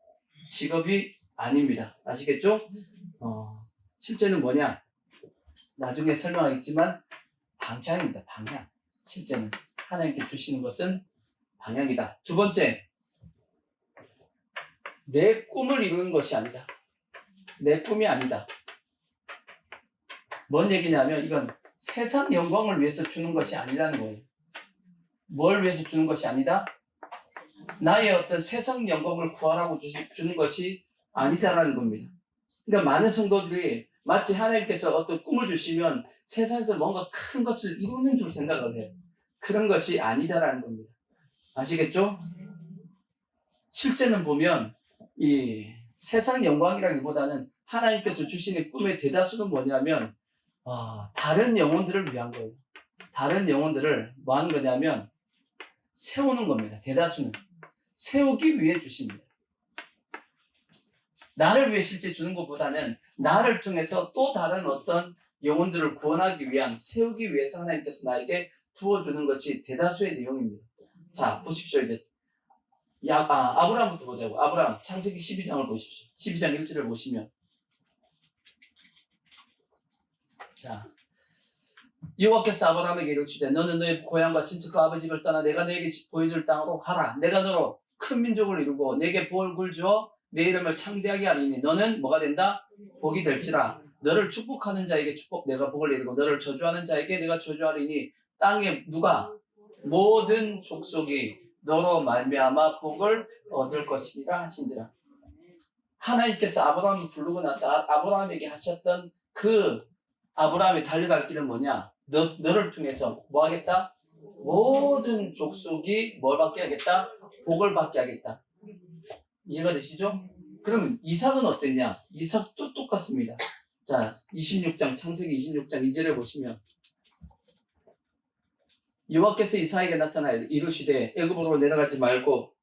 [SPEAKER 1] 직업이 아닙니다. 아시겠죠? 실제는 뭐냐? 나중에 설명하겠지만 방향입니다. 방향. 실제는 하나님께 주시는 것은 방향이다. 두 번째, 내 꿈을 이루는 것이 아니다. 내 꿈이 아니다. 뭔 얘기냐면 이건 세상 영광을 위해서 주는 것이 아니라는 거예요. 뭘 위해서 주는 것이 아니다? 나의 어떤 세상 영광을 구하라고 주는 것이 아니다라는 겁니다. 그러니까 많은 성도들이 마치 하나님께서 어떤 꿈을 주시면 세상에서 뭔가 큰 것을 이루는 줄 생각을 해요. 그런 것이 아니다라는 겁니다. 아시겠죠? 실제는 보면 이 세상 영광이라기보다는 하나님께서 주시는 꿈의 대다수는 뭐냐면 다른 영혼들을 위한 거예요. 다른 영혼들을 뭐 하는 거냐면 세우는 겁니다. 대다수는 세우기 위해 주십니다. 나를 위해 실제 주는 것보다는 나를 통해서 또 다른 어떤 영혼들을 구원하기 위한 세우기 위해서 하나님께서 나에게 부어주는 것이 대다수의 내용입니다. 자, 보십시오. 이제 아브라함부터 보자고. 아브라함 창세기 12장을 보십시오. 12장 1절을 보시면 자, 여호와께서 아브라함에게 이르시되 너는 너의 고향과 친척과 아버지 집을 떠나 내가 너에게 보여줄 땅으로 가라. 내가 너로 큰 민족을 이루고 내게 복을 주어 내 이름을 창대하게 하리니 너는 뭐가 된다? 복이 될지라. 너를 축복하는 자에게 축복 내가 복을 내리고 너를 저주하는 자에게 내가 저주하리니 땅에 누가 모든 족속이 너로 말미암아 복을 얻을 것이니라 하신지라. 하나님께서 아브라함을 부르고 나서 아브라함에게 하셨던 그 아브라함이 달려갈 길은 뭐냐? 너를 통해서 뭐 하겠다? 모든 족속이 뭘 받게 하겠다? 복을 받게 하겠다. 이해가 되시죠? 그럼 이삭은 어땠냐? 이삭도 똑같습니다. 자, 26장 창세기 26장 2절에 보시면 여호와께서 이삭에게 나타나 이르시되 애굽으로 내려가지 말고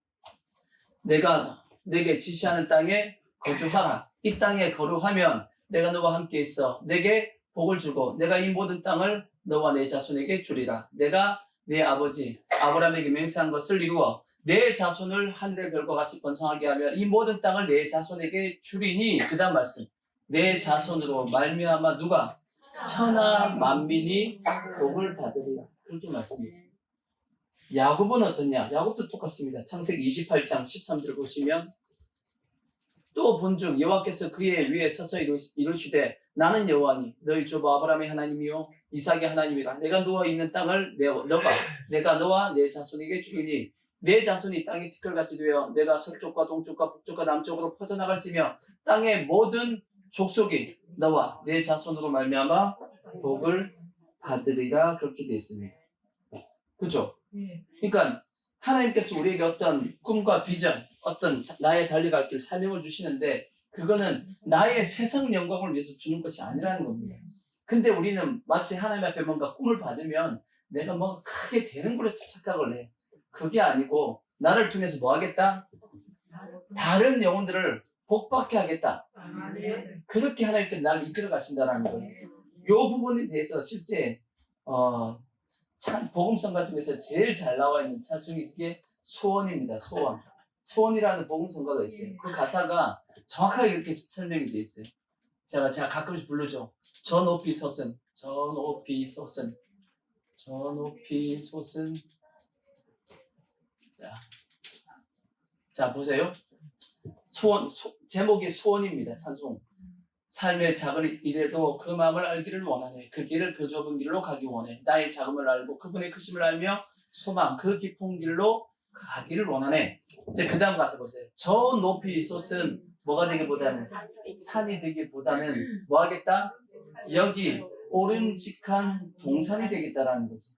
[SPEAKER 1] 내가 내게 지시하는 땅에 거주하라. 이 땅에 거류하면 내가 너와 함께 있어 내게 복을 주고 내가 이 모든 땅을 너와 내 자손에게 주리라. 내가 내 아버지 아브라함에게 맹세한 것을 이루어 내 자손을 하늘의 별과 같이 번성하게 하며 이 모든 땅을 내 자손에게 주리니 그 다음 말씀 내 자손으로 말미암아 누가 천하 만민이 복을 받으리라. 그렇게 말씀했습니다. 야곱은 어떠냐? 야곱도 똑같습니다. 창세기 28장 13절 보시면 또 본중 여호와께서 그의 위에 서서 이르시되 나는 여호와니 너희 조부 아브라함의 하나님이요 이삭의 하나님이라. 내가 누워 있는 땅을 내가 너와 내 자손에게 주리니 내 자손이 땅의 티끌같이 되어 내가 서쪽과 동쪽과 북쪽과 남쪽으로 퍼져나갈지며 땅의 모든 족속이 너와 내 자손으로 말미암아 복을 받으리라. 그렇게 되어 있습니다. 그죠?
[SPEAKER 2] 네.
[SPEAKER 1] 그러니까 하나님께서 우리에게 어떤 꿈과 비전, 어떤 나의 달려갈 길 사명을 주시는데 그거는 나의 세상 영광을 위해서 주는 것이 아니라는 겁니다. 근데 우리는 마치 하나님 앞에 뭔가 꿈을 받으면 내가 뭐 크게 되는 걸로 착각을 해. 그게 아니고 나를 통해서 뭐 하겠다? 다른 영혼들을 복받게 하겠다.
[SPEAKER 3] 아멘.
[SPEAKER 1] 그렇게 하나님께서 나를 이끌어 가신다는 거예요. 이 부분에 대해서 실제 복음성가 중에서 제일 잘 나와 있는 찬송이 그게 소원입니다. 소원. 소원이라는 복음성가가 있어요. 그 가사가 정확하게 이렇게 설명이 되어 있어요. 제가 가끔씩 부르죠. 저 높이 솟은, 저 높이 솟은, 저 높이 솟은. 자 보세요. 제목이 소원입니다. 찬송. 삶의 작은 일에도 그 마음을 알기를 원하네. 그 길을 그 좁은 길로 가기 원해. 나의 작음을 알고 그분의 크심을 알며 소망 그 깊은 길로 가기를 원하네. 이제 그 다음 가서 보세요. 저 높이 솟은 뭐가 되기보다는 산이 되기보다는 뭐 하겠다? 여기 오름직한 동산이 되겠다라는 거죠.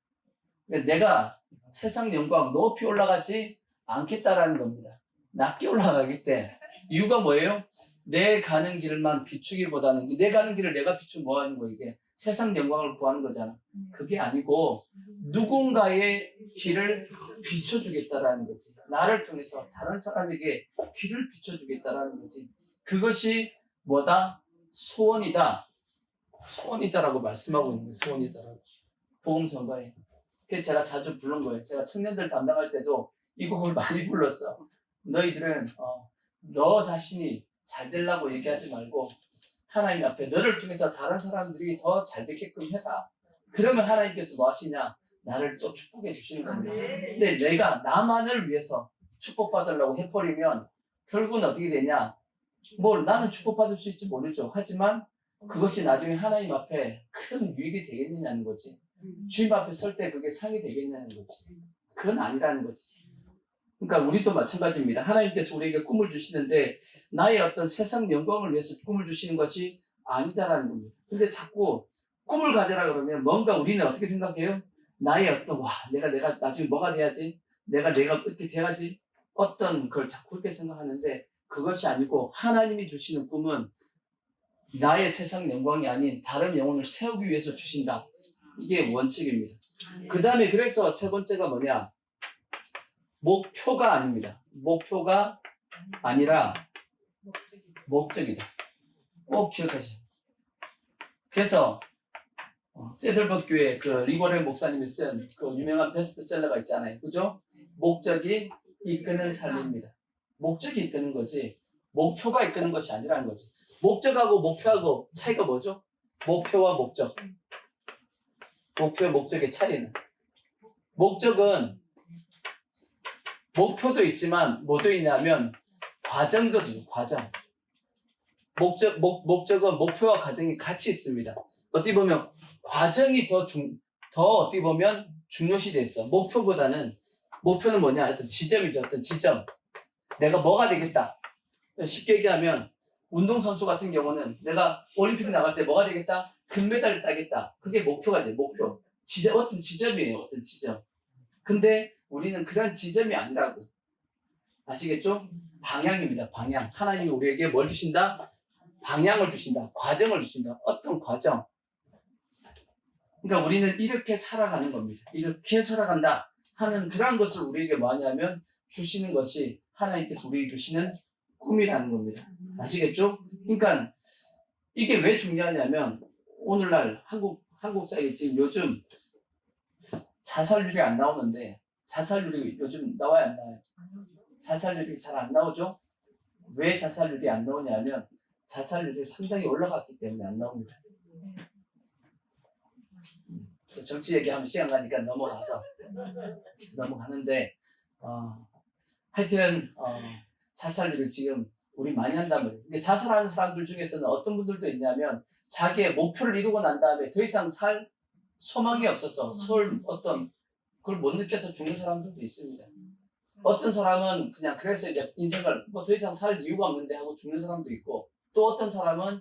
[SPEAKER 1] 그러니까 내가 세상 영광 높이 올라가지 않겠다라는 겁니다. 낮게 올라가겠대. 이유가 뭐예요? 내 가는 길만 비추기보다는 내 가는 길을 내가 비추면 뭐 하는 거야 이게? 세상 영광을 구하는 거잖아. 그게 아니고 누군가의 길을 비춰주겠다라는 거지. 나를 통해서 다른 사람에게 길을 비춰주겠다라는 거지. 그것이 뭐다? 소원이다. 소원이다라고 말씀하고 있는 거예요. 소원이다라고. 복음성가에. 그래서 제가 자주 부른 거예요. 제가 청년들 담당할 때도 이 곡을 많이 불렀어. 너희들은 너 자신이 잘 되려고 얘기하지 말고 하나님 앞에 너를 통해서 다른 사람들이 더 잘 되게끔 해라. 그러면 하나님께서 뭐 하시냐? 나를 또 축복해 주시는 겁니다. 근데 내가 나만을 위해서 축복받으려고 해버리면 결국은 어떻게 되냐? 뭐 나는 축복받을 수 있지 모르죠. 하지만 그것이 나중에 하나님 앞에 큰 유익이 되겠느냐는 거지. 주님 앞에 설 때 그게 상이 되겠냐는 거지. 그건 아니라는 거지. 그러니까 우리도 마찬가지입니다. 하나님께서 우리에게 꿈을 주시는데 나의 어떤 세상 영광을 위해서 꿈을 주시는 것이 아니다라는 겁니다. 근데 자꾸 꿈을 가져라 그러면 뭔가 우리는 어떻게 생각해요? 나의 어떤 내가 나중에 뭐가 돼야지? 내가 이렇게 돼야지? 어떤 걸 자꾸 그렇게 생각하는데 그것이 아니고 하나님이 주시는 꿈은 나의 세상 영광이 아닌 다른 영혼을 세우기 위해서 주신다. 이게 원칙입니다. 그 다음에 그래서 세 번째가 뭐냐? 목표가 아닙니다. 목표가 아니라 목적이다. 꼭 기억하세요. 그래서 세들버그 교회 그 리버렐 목사님이 쓴 그 유명한 베스트셀러가 있잖아요. 그죠? 목적이 이끄는 삶입니다. 목적이 이끄는 거지 목표가 이끄는 것이 아니라는 거지. 목적하고 목표하고 차이가 뭐죠? 목표와 목적. 목표와 목적의 차이는 목적은 목표도 있지만 뭐도 있냐면 과정거든요. 과정. 목적은 목표와 과정이 같이 있습니다. 어떻게 보면 과정이 더 어떻게 보면 중요시 됐어. 목표는 뭐냐? 어떤 지점이죠. 어떤 지점. 내가 뭐가 되겠다. 쉽게 얘기하면 운동선수 같은 경우는 내가 올림픽 나갈 때 뭐가 되겠다? 금메달을 따겠다. 그게 목표가지. 목표. 어떤 지점이에요. 어떤 지점. 근데 우리는 그런 지점이 아니라고. 아시겠죠? 방향입니다. 방향. 하나님이 우리에게 뭘 주신다? 방향을 주신다. 과정을 주신다. 어떤 과정. 그러니까 우리는 이렇게 살아가는 겁니다. 이렇게 살아간다 하는 그런 것을 우리에게 뭐 하냐면 주시는 것이 하나님께서 우리에게 주시는 꿈이라는 겁니다. 아시겠죠? 그러니까 이게 왜 중요하냐면 오늘날 한국 사회에 지금 요즘 자살률이 안 나오는데 자살률이 요즘 나와야 안 나와요? 자살률이 잘 안 나오죠? 왜 자살률이 안 나오냐면 자살률이 상당히 올라갔기 때문에 안 나옵니다. 정치 얘기하면 시간 가니까 넘어가는데 하여튼 자살률이 지금 우리 많이 한단 말이에요. 그러니까 자살하는 사람들 중에서는 어떤 분들도 있냐면 자기의 목표를 이루고 난 다음에 더 이상 살 소망이 없어서 어떤 그걸 못 느껴서 죽는 사람들도 있습니다. 어떤 사람은 그냥 그래서 이제 인생을 뭐 더 이상 살 이유가 없는데 하고 죽는 사람도 있고, 또 어떤 사람은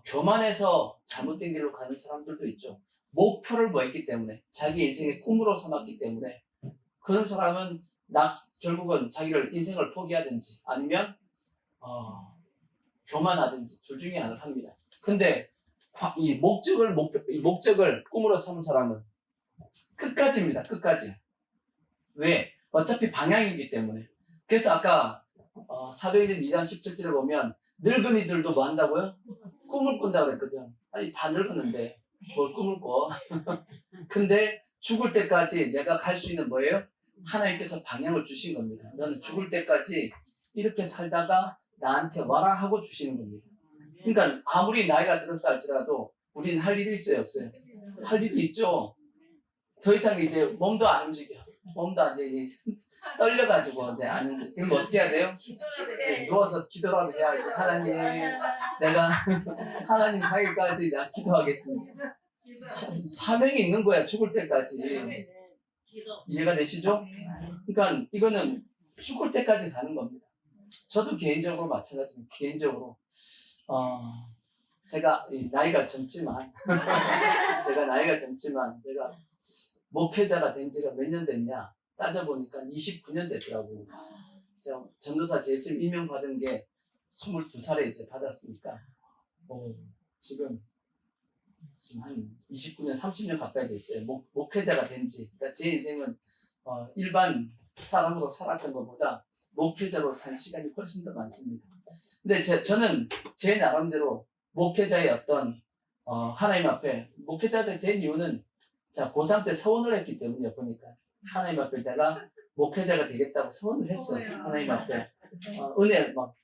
[SPEAKER 1] 교만해서 잘못된 길로 가는 사람들도 있죠. 목표를 뭐 했기 때문에, 자기 인생의 꿈으로 삼았기 때문에 그런 사람은 결국은 자기를 인생을 포기하든지 아니면 교만하든지 둘 중에 하나를 합니다. 근데 이 목적을 꿈으로 삼은 사람은 끝까지입니다. 끝까지. 왜? 어차피 방향이기 때문에. 그래서 아까 사도행전 2장 17절에 보면 늙은이들도 뭐 한다고요? 꿈을 꾼다고 그랬거든. 아니 다 늙었는데 뭘 꿈을 꿔? 근데 죽을 때까지 내가 갈 수 있는 뭐예요? 하나님께서 방향을 주신 겁니다. 너는 죽을 때까지 이렇게 살다가 나한테 와라 하고 주시는 겁니다. 그러니까 아무리 나이가 들었다 할지라도 우리는 할 일이 있어요, 없어요? 할 일이 있죠. 더 이상 이제 몸도 안 움직여. 몸도 이제 떨려가지고 이제 안 움직여. 그럼 어떻게 해야 돼요? 이제 누워서 기도라도 해야죠. 하나님, 내가 하나님 가기까지 내가 기도하겠습니다. 사명이 있는 거야, 죽을 때까지. 이해가 되시죠? 그러니까 이거는 죽을 때까지 가는 겁니다. 저도 개인적으로 마찬가지입니다. 개인적으로 제가 나이가 젊지만 제가 목회자가 된 지가 몇 년 됐냐 따져보니까 29년 됐더라고요. 제가 전도사 제일 처음 임명받은 게 22살에 이제 받았으니까 지금 한 29년, 30년 가까이 됐어요. 목회자가 된 지. 그러니까 제 인생은 일반 사람으로 살았던 것보다 목회자로 산 시간이 훨씬 더 많습니다. 근데 저는 제 나름대로 목회자의 어떤 하나님 앞에 목회자가 된 이유는 자 고3 때 서원을 했기 때문이에요. 보니까 하나님 앞에 내가 목회자가 되겠다고 서원을 했어요. 하나님 앞에 은혜 막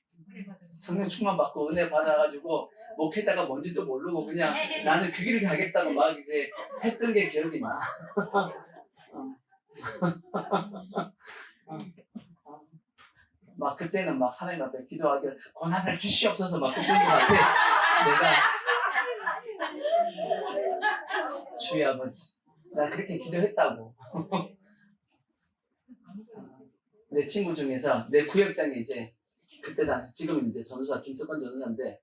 [SPEAKER 1] 성령 충만 받고 은혜 받아가지고 목회자가 뭔지도 모르고 그냥 나는 그 길을 가겠다고 막 이제 했던 게 기억이 나. 막 그때는 막 하나님 앞에 기도하기를 고난을 주시옵소서 막 그랬던 것 같아. 내가 주의 아버지 나 그렇게 기도했다고. 내 친구 중에서 내 구역장이 이제 그때 당시 지금은 이제 전도사 김석건 전도사인데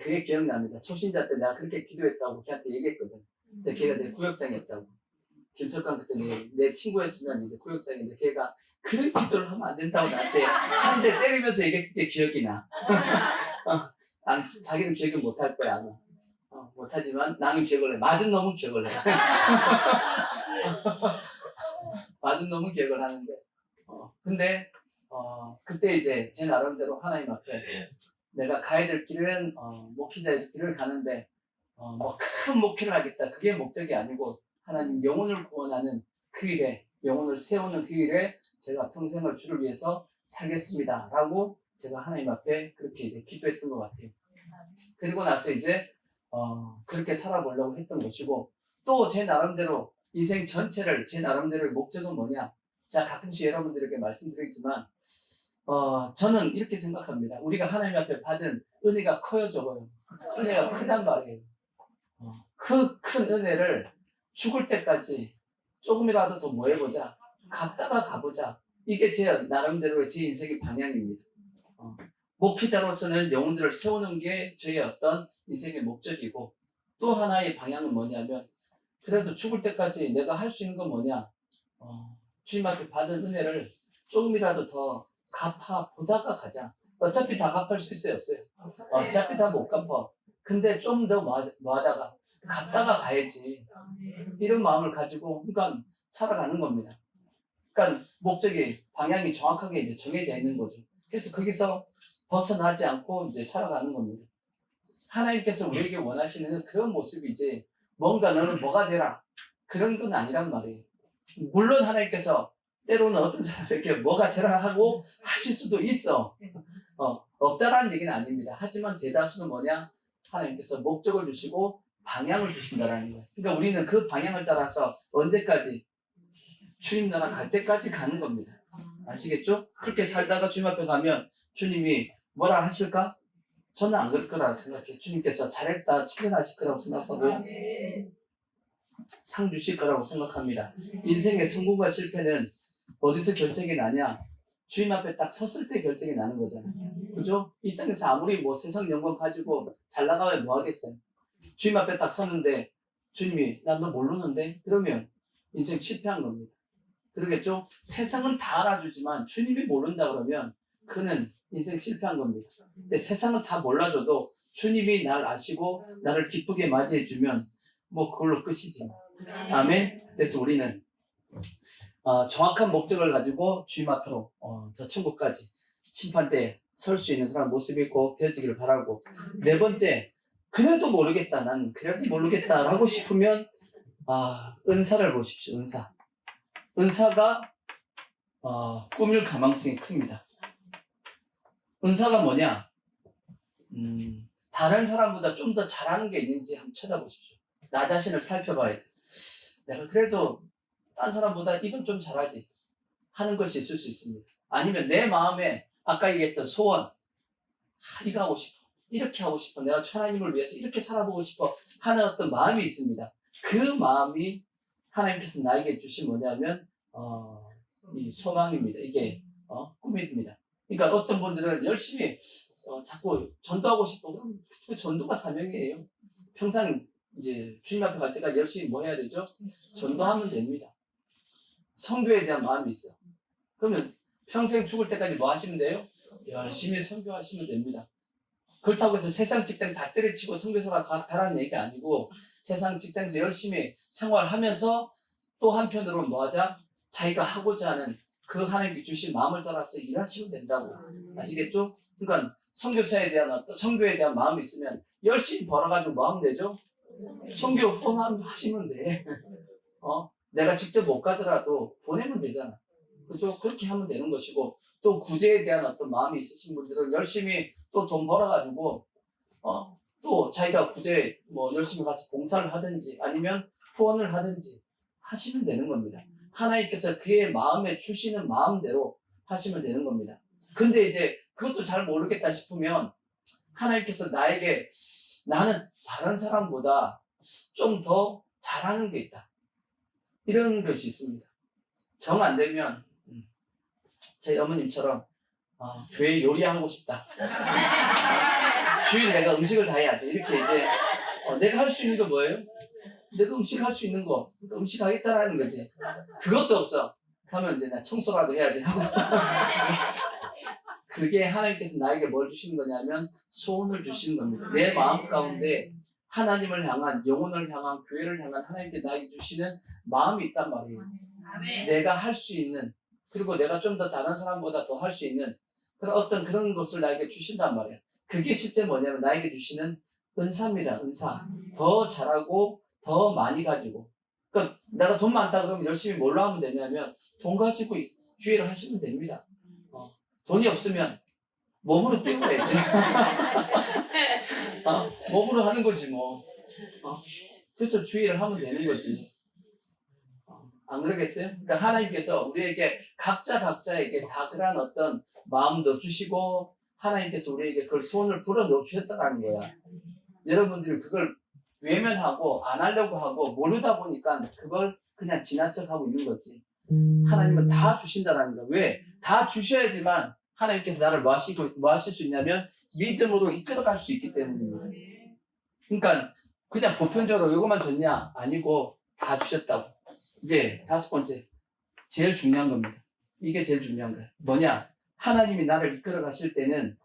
[SPEAKER 1] 그게 기억납니다. 초신자 때 내가 그렇게 기도했다고 걔한테 얘기했거든. 근데 걔가 내 구역장이었다고. 김석건 그때 내 친구였으면 이제 구역장인데 걔가 그런 기도를 하면 안 된다고 나한테 한 대 때리면서 얘기했던 게 기억이 나. 자기는 기억을 못할 거야 아마. 못하지만 나는 기억을 해. 맞은 놈은 기억을 해. 맞은 놈은 기억을 하는데 근데 그때 이제 제 나름대로 하나님 앞에 내가 가야 될 길은 목회자의 길을 가는데 뭐 큰 목회를 하겠다 그게 목적이 아니고 하나님 영혼을 구원하는 그 일에 영혼을 세우는 그 일에 제가 평생을 주를 위해서 살겠습니다 라고 제가 하나님 앞에 그렇게 이제 기도했던 것 같아요. 그리고 나서 이제 그렇게 살아보려고 했던 것이고 또 제 나름대로 인생 전체를 제 나름대로의 목적은 뭐냐 자 가끔씩 여러분들에게 말씀드리지만 저는 이렇게 생각합니다. 우리가 하나님 앞에 받은 은혜가 커요 적어요? 은혜가 크단 말이에요. 그 큰 은혜를 죽을 때까지 조금이라도 더 뭐 해보자 갚다가 가보자 이게 제 나름대로의 제 인생의 방향입니다. 목회자로서는 영혼들을 세우는 게 저의 어떤 인생의 목적이고 또 하나의 방향은 뭐냐면 그래도 죽을 때까지 내가 할 수 있는 건 뭐냐 주님 앞에 받은 은혜를 조금이라도 더 갚아보다가 가자. 어차피 다 갚을 수 있어요 없어요? 어차피 다 못 갚아. 근데 좀 더 뭐하다가 갚다가 가야지 이런 마음을 가지고 그러니까 살아가는 겁니다. 그러니까 목적이 방향이 정확하게 이제 정해져 있는 거죠. 그래서 거기서 벗어나지 않고 이제 살아가는 겁니다. 하나님께서 우리에게 원하시는 그런 모습이지 뭔가 너는 뭐가 되라 그런 건 아니란 말이에요. 물론 하나님께서 때로는 어떤 사람에게 뭐가 되라 하고 하실 수도 있어. 없다라는 얘기는 아닙니다. 하지만 대다수는 뭐냐? 하나님께서 목적을 주시고 방향을 주신다라는 거예요. 그러니까 우리는 그 방향을 따라서 언제까지? 주님 나라 갈 때까지 가는 겁니다. 아시겠죠? 그렇게 살다가 주님 앞에 가면 주님이 뭐라 하실까? 저는 안 그럴 거라고 생각해요. 주님께서 잘했다 칭찬하실 거라고 생각하고 상 주실 거라고 생각합니다. 인생의 성공과 실패는 어디서 결정이 나냐? 주님 앞에 딱 섰을 때 결정이 나는 거잖아요. 그죠? 이 땅에서 아무리 뭐 세상 영광 가지고 잘 나가면 뭐 하겠어요? 주님 앞에 딱 섰는데 주님이 나 너 모르는데? 그러면 인생 실패한 겁니다. 그러겠죠? 세상은 다 알아주지만 주님이 모른다 그러면 그는 인생 실패한 겁니다. 근데 세상은 다 몰라줘도 주님이 날 아시고 나를 기쁘게 맞이해주면 뭐 그걸로 끝이지. 아멘. 그래서 우리는 정확한 목적을 가지고 주님 앞으로 저 천국까지 심판대에 설 수 있는 그런 모습이 꼭 되어지기를 바라고, 네 번째, 그래도 모르겠다, 난 그래도 모르겠다 하고 싶으면 은사를 보십시오. 은사가 꾸밀 가망성이 큽니다. 은사가 뭐냐? 다른 사람보다 좀 더 잘하는 게 있는지 한번 쳐다보십시오. 나 자신을 살펴봐야 돼. 내가 그래도 딴 사람보다 이건 좀 잘하지 하는 것이 있을 수 있습니다. 아니면 내 마음에 아까 얘기했던 소원, 이거 하고 싶어, 이렇게 하고 싶어, 내가 하나님을 위해서 이렇게 살아보고 싶어 하는 어떤 마음이 있습니다. 그 마음이 하나님께서 나에게 주신 뭐냐면 이 소망입니다. 이게 꿈입니다. 그러니까 어떤 분들은 열심히 자꾸 전도하고 싶어. 그럼 그 전도가 사명이에요. 평생 이제 주님 앞에 갈 때까지 열심히 뭐 해야 되죠? 전도하면 됩니다. 선교에 대한 마음이 있어. 그러면 평생 죽을 때까지 뭐 하시면 돼요? 열심히 선교하시면 됩니다. 그렇다고 해서 세상 직장 다 때려치고 선교사가 가라는 얘기가 아니고, 세상 직장에서 열심히 생활하면서 또 한편으로 뭐 하자? 자기가 하고자 하는 그 하나님께 주신 마음을 따라서 일하시면 된다고. 아시겠죠? 그러니까 선교사에 대한 선교에 대한 마음이 있으면 열심히 벌어가지고 뭐 하면 되죠? 선교 후원하시면 돼. 내가 직접 못 가더라도 보내면 되잖아. 그죠? 그렇게 하면 되는 것이고, 또 구제에 대한 어떤 마음이 있으신 분들은 열심히 또 돈 벌어가지고 또 자기가 구제 뭐 열심히 가서 봉사를 하든지 아니면 후원을 하든지 하시면 되는 겁니다. 하나님께서 그의 마음에 주시는 마음대로 하시면 되는 겁니다. 근데 이제 그것도 잘 모르겠다 싶으면 하나님께서 나에게 나는 다른 사람보다 좀 더 잘하는 게 있다, 이런 것이 있습니다. 정 안 되면 저희 어머님처럼 교회 요리하고 싶다. 주일 내가 음식을 다 해야지. 이렇게 이제 내가 할 수 있는 거 뭐예요? 내가 음식 할 수 있는 거, 그러니까 음식 하겠다라는 거지. 그것도 없어. 가면 이제 나 청소라도 해야지 하고. 그게 하나님께서 나에게 뭘 주시는 거냐면 소원을 주시는 겁니다. 내 마음 가운데 하나님을 향한, 영혼을 향한, 교회를 향한 하나님께 나에게 주시는 마음이 있단 말이에요. 내가 할 수 있는, 그리고 내가 좀 더 다른 사람보다 더 할 수 있는 그런 것을 나에게 주신단 말이에요. 그게 실제 뭐냐면 나에게 주시는 은사입니다. 은사. 더 잘하고 더 많이 가지고. 그러니까 내가 돈 많다 그러면 열심히 뭘로 하면 되냐면 돈 가지고 주의를 하시면 됩니다. 돈이 없으면 몸으로 때워야지. 몸으로 하는 거지 뭐. 그래서 주의를 하면 되는 거지. 안 그러겠어요? 그러니까 하나님께서 우리에게 각자에게 다 그런 어떤 마음도 주시고 하나님께서 우리에게 그걸 소원을 불어넣어 주셨다는 거야. 여러분들이 그걸 외면하고 안 하려고 하고 모르다 보니까 그걸 그냥 지나쳐가고 있는 거지. 하나님은 다 주신다는 거야. 왜? 다 주셔야지만 하나님께서 나를 뭐 하실 수 있냐면 믿음으로 이끌어갈 수 있기 때문입니다. 그러니까 그냥 보편적으로 이것만 줬냐? 아니고 다 주셨다고. 이제 다섯 번째, 제일 중요한 겁니다. 이게 제일 중요한 거야. 뭐냐? 하나님이 나를 이끌어 가실 때는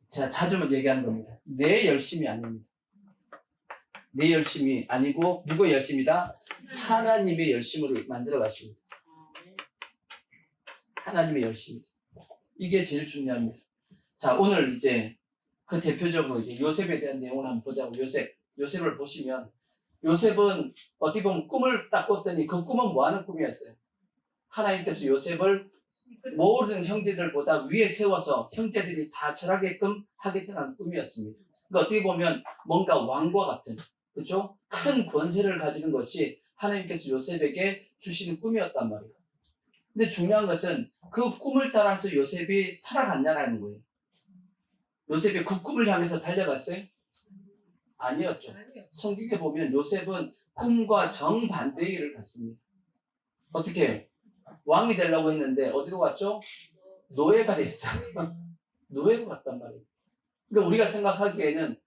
[SPEAKER 1] 제가 자주 얘기하는 겁니다. 내 열심이 아닙니다. 내 열심이 아니고 누구의 열심이다? 하나님의 열심으로 만들어 가십니다. 하나님의 열심입니다. 이게 제일 중요합니다. 자, 오늘 이제 그 대표적으로 이제 요셉에 대한 내용을 한번 보자고. 요셉을 보시면 요셉은 어떻게 보면 꿈을 딱 꿨더니 그 꿈은 뭐 하는 꿈이었어요? 하나님께서 요셉을 모든 형제들보다 위에 세워서 형제들이 다 절하게끔 하겠다는 꿈이었습니다. 그러니까 어떻게 보면 뭔가 왕과 같은, 그렇죠? 큰 권세를 가지는 것이 하나님께서 요셉에게 주시는 꿈이었단 말이에요. 근데 중요한 것은 그 꿈을 따라서 요셉이 살아갔냐라는 거예요. 요셉이 그 꿈을 향해서 달려갔어요? 아니었죠.
[SPEAKER 2] 아니요.
[SPEAKER 1] 성경에 보면 요셉은 꿈과 정반대의 길을 갔습니다. 어떻게 해요? 왕이 되려고 했는데 어디로 갔죠? 노예가 됐어. 노예로 갔단 말이에요. 그러니까 우리가 생각하기에는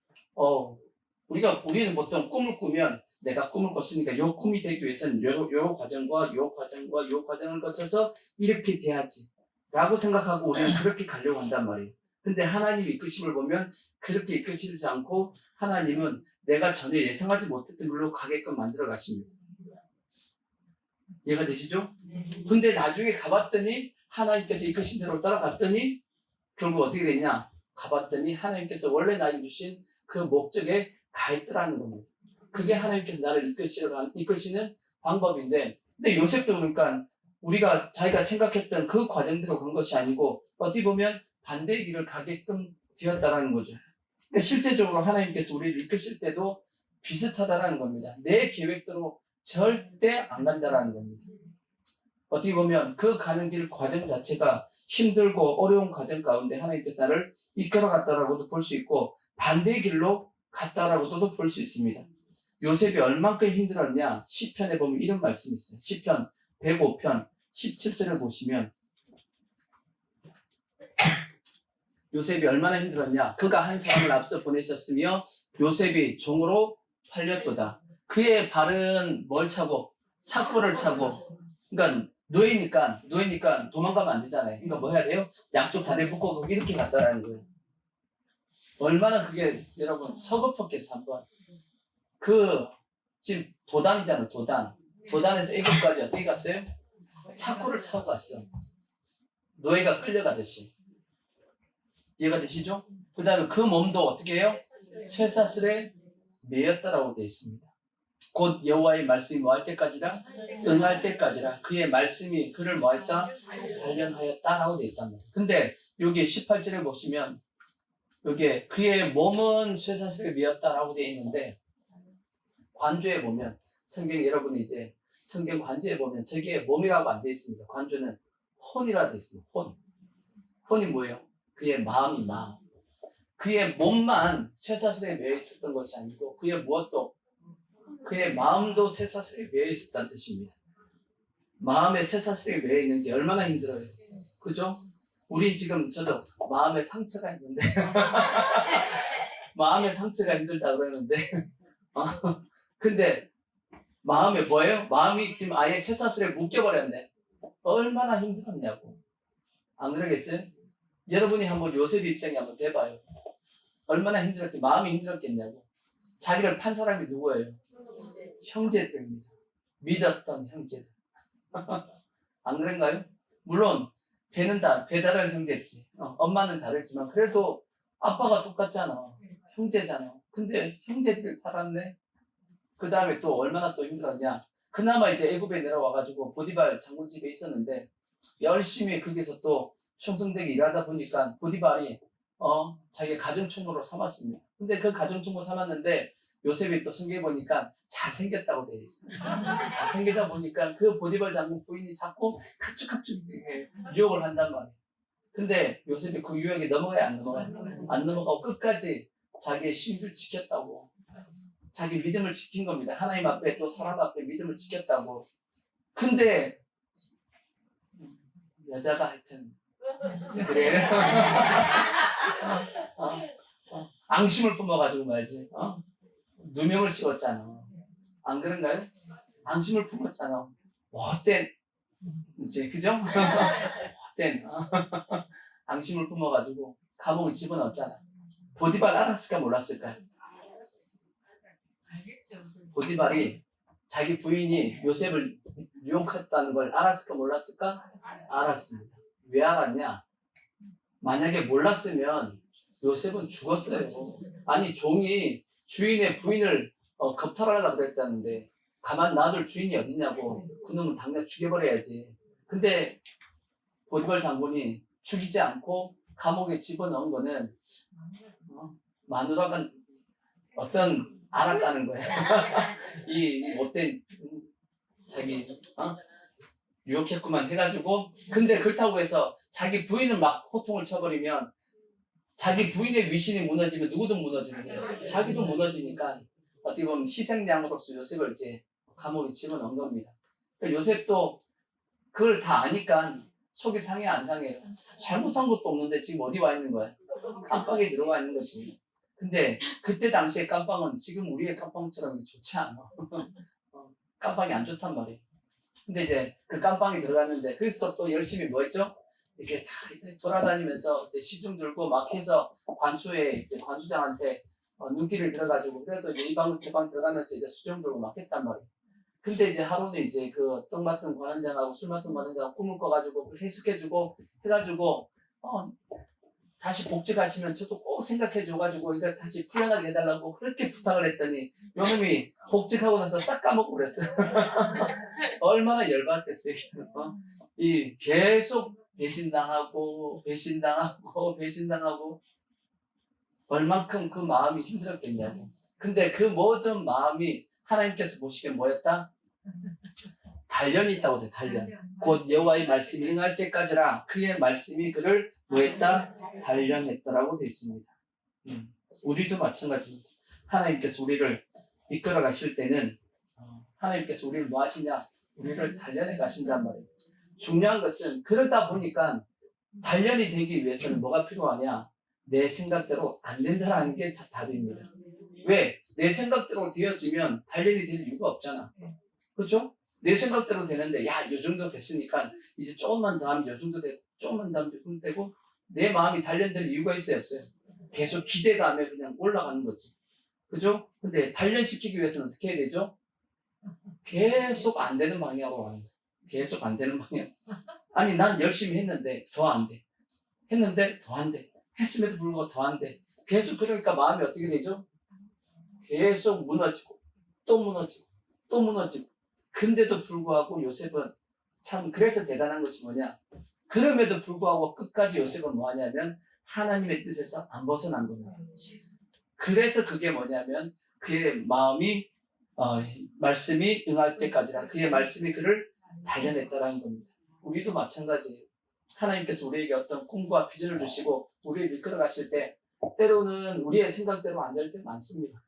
[SPEAKER 1] 우리는 보통 꿈을 꾸면 내가 꿈을 꿨으니까 요 꿈이 되기 위해서는 요 과정과 요 과정과 요 과정을 거쳐서 이렇게 돼야지 라고 생각하고 우리는 그렇게 가려고 한단 말이에요. 근데 하나님의 이끄심을 보면 그렇게 이끄시지 않고 하나님은 내가 전혀 예상하지 못했던 길로 가게끔 만들어 가십니다. 이해가 되시죠? 근데 나중에 가봤더니 하나님께서 이끄신 대로 따라갔더니 결국 어떻게 됐냐? 가봤더니 하나님께서 원래 나에게 주신 그 목적에 가 있더라는 겁니다. 그게 하나님께서 나를 이끄시는 방법인데, 근데 요셉도 그러니까 우리가 자기가 생각했던 그 과정대로 간 것이 아니고 어떻게 보면 반대의 길을 가게끔 되었다라는 거죠. 그러니까 실제적으로 하나님께서 우리를 이끄실 때도 비슷하다라는 겁니다. 내 계획대로 절대 안 간다라는 겁니다. 어떻게 보면 그 가는 길 과정 자체가 힘들고 어려운 과정 가운데 하나님께서 나를 이끌어갔다라고도 볼 수 있고 반대의 길로 갔다라고도 볼 수 있습니다. 요셉이 얼만큼 힘들었냐? 시편에 보면 이런 말씀이 있어요. 시편 105편 17절을 보시면 요셉이 얼마나 힘들었냐? 그가 한 사람을 앞서 보내셨으며 요셉이 종으로 팔렸도다. 그의 발은 뭘 차고? 착부를 차고. 그러니까 노예니까 도망가면 안 되잖아요. 그러니까 뭐 해야 돼요? 양쪽 다리를 묶고 이렇게 갔다라는 거예요. 얼마나 그게 여러분 서글펐겠어 한번. 지금 도단이잖아 도단. 도단에서 애국까지 어떻게 갔어요? 착부를 차고 갔어. 노예가 끌려가듯이. 이해가 되시죠? 그 다음에 그 몸도 어떻게 해요? 쇠사슬에 매였다라고 되어 있습니다. 곧 여호와의 말씀이 뭐 할 때까지라? 응할 때까지라. 그의 말씀이 그를 뭐 했다? 단련하였다라고 되어 있단 말이에요. 근데 여기 18절에 보시면 여기에 그의 몸은 쇠사슬에 매였다라고 되어 있는데 관조에 보면 성경 여러분이 이제 성경 관조에 보면 저기에 몸이라고 안 되어 있습니다. 관조는 혼이라고 되어 있습니다. 혼이 뭐예요? 그의 마음이 마음. 그의 몸만 쇠사슬에 매여 있었던 것이 아니고 그의 무엇도 그의 마음도 쇠사슬에 매여 있었다는 뜻입니다. 마음에 쇠사슬에 매여 있는 게 얼마나 힘들어요. 그죠? 우리 지금 저도 마음에 상처가 있는데 마음에 상처가 힘들다 그러는데 근데 마음에 뭐예요? 마음이 지금 아예 쇠사슬에 묶여버렸는데 얼마나 힘들었냐고. 안 그러겠어요? 여러분이 한번 요셉 입장에 한번 대봐요. 얼마나 힘들었겠, 마음이 힘들었겠냐고. 자기를 판 사람이 누구예요? 형제들입니다. 믿었던 형제들. 안 그런가요? 물론 배다른 형제지. 엄마는 다르지만 그래도 아빠가 똑같잖아. 형제잖아. 근데 형제들을 팔았네. 그 다음에 또 얼마나 또 힘들었냐. 그나마 이제 애굽에 내려와가지고 보디발 장군 집에 있었는데 열심히 거기서 또 충성되게 일하다 보니까 보디발이 자기 가정총무로 삼았습니다. 근데 그 가정총무 삼았는데 요셉이 또 성경에 보니까 잘생겼다고 되어 있어요. 잘생기다 보니까 그 보디발 장군 부인이 자꾸 갑툭갑툭 유혹을 한단 말이에요. 근데 요셉이 그 유혹에 넘어가요? 안 넘어가요? 안 넘어가고 끝까지 자기의 신을 지켰다고. 자기 믿음을 지킨 겁니다. 하나님 앞에 또 사람 앞에 믿음을 지켰다고. 근데 여자가 하여튼 그래. 앙심을 품어가지고 말이지. 누명을 씌웠잖아. 안 그런가요? 앙심을 품었잖아. 못된 이제 그죠? 못된 앙심을 품어가지고 감옥에 집어넣었잖아. 보디발 알았을까 몰랐을까?
[SPEAKER 2] 알겠죠.
[SPEAKER 1] 보디발이 자기 부인이 요셉을 유혹했다는 걸 알았을까 몰랐을까? 알았습니다. 왜 알았냐? 만약에 몰랐으면 요셉은 죽었어요. 아니 종이 주인의 부인을 겁탈하려고 그랬다는데 가만 놔둘 주인이 어딨냐고. 그놈은 당장 죽여버려야지. 근데 보디발 장군이 죽이지 않고 감옥에 집어넣은 거는 마누라가 어떤 알았다는 거야. 이 못된 자기 유혹했구만 해가지고. 근데 그렇다고 해서 자기 부인을 막 호통을 쳐버리면 자기 부인의 위신이 무너지면 누구도 무너지는 거예요. 자기도 무너지니까 어떻게 보면 희생양으로서 요셉을 이제 감옥에 집어넣은 겁니다. 그러니까 요셉도 그걸 다 아니까 속이 상해 안 상해요. 잘못한 것도 없는데 지금 어디 와 있는 거야? 깜빵에 들어가 있는 거지. 근데 그때 당시에 깜빵은 지금 우리의 깜빵처럼 좋지 않아. 깜빵이 안 좋단 말이에요. 근데 이제 그 깜빵에 들어갔는데 그래서 또 열심히 뭐 했죠? 이렇게 다 이제 돌아다니면서 이제 시중 들고 막 해서 관수에 이제 관수장한테 눈길을 들어가지고 그래도 이제 이 방 저 방 들어가면서 이제 수중 들고 막 했단 말이에요. 근데 이제 하루는 이제 그 떡 맡은 관원장하고 술 맡은 관원장하고 꿈을 꿔가지고 해석해주고 해가지고 다시 복직하시면 저도 꼭 생각해줘가지고 이거 다시 풀려나게 해달라고 그렇게 부탁을 했더니 요놈이 복직하고 나서 싹 까먹고 그랬어요. 얼마나 열받겠어요. 이 계속 배신당하고 얼만큼 그 마음이 힘들었겠냐고. 근데 그 모든 마음이 하나님께서 보시기에 뭐였다? 단련이 있다고 돼. 단련. 곧 여호와의 말씀이 응할 때까지라 그의 말씀이 그를 뭐했다? 단련했다라고 돼 있습니다. 우리도 마찬가지입니다. 하나님께서 우리를 이끌어 가실 때는 하나님께서 우리를 뭐 하시냐? 우리를 단련해 가신단 말이에요. 중요한 것은 그러다 보니까 단련이 되기 위해서는 뭐가 필요하냐? 내 생각대로 안 된다는 게 답입니다. 왜? 내 생각대로 되어지면 단련이 될 이유가 없잖아. 그렇죠? 내 생각대로 되는데 요 정도 됐으니까 이제 조금만 더 하면 요 정도 되고 조금만 더 하면 요 정도 되고 내 마음이 단련될 이유가 있어요? 없어요? 계속 기대감에 그냥 올라가는 거지. 그죠? 근데 단련시키기 위해서는 어떻게 해야 되죠? 계속 안 되는 방향으로 가는 거야. 계속 안 되는 방향. 아니 난 열심히 했는데 더 안 돼. 했는데 더 안 돼. 했음에도 불구하고 더 안 돼. 계속 그러니까 마음이 어떻게 되죠? 계속 무너지고 또 무너지고 또 무너지고. 근데도 불구하고 요셉은 참 그래서 대단한 것이 뭐냐? 그럼에도 불구하고 끝까지 요셉은 뭐 하냐면 하나님의 뜻에서 안 벗어난 겁니다. 그래서 그게 뭐냐면 그의 마음이 말씀이 응할 때까지라 그의 말씀이 그를 단련했다라는 겁니다. 우리도 마찬가지예요. 하나님께서 우리에게 어떤 꿈과 비전을 주시고 우리를 이끌어 가실 때 때로는 우리의 생각대로 안 될 때 많습니다.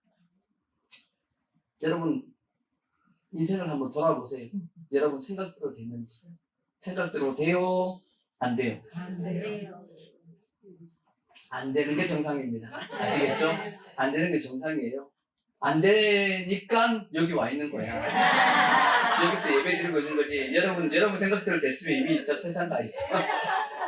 [SPEAKER 1] 여러분 인생을 한번 돌아보세요. 여러분 생각대로 되는지. 생각대로 돼요? 안 돼요?
[SPEAKER 2] 안 돼요.
[SPEAKER 1] 안 되는 게 정상입니다. 아시겠죠? 안 되는 게 정상이에요. 안 되니까 여기 와 있는 거야. 여기서 예배 드리고 있는 거지. 여러분 생각대로 됐으면 이미 저 세상 가 있어.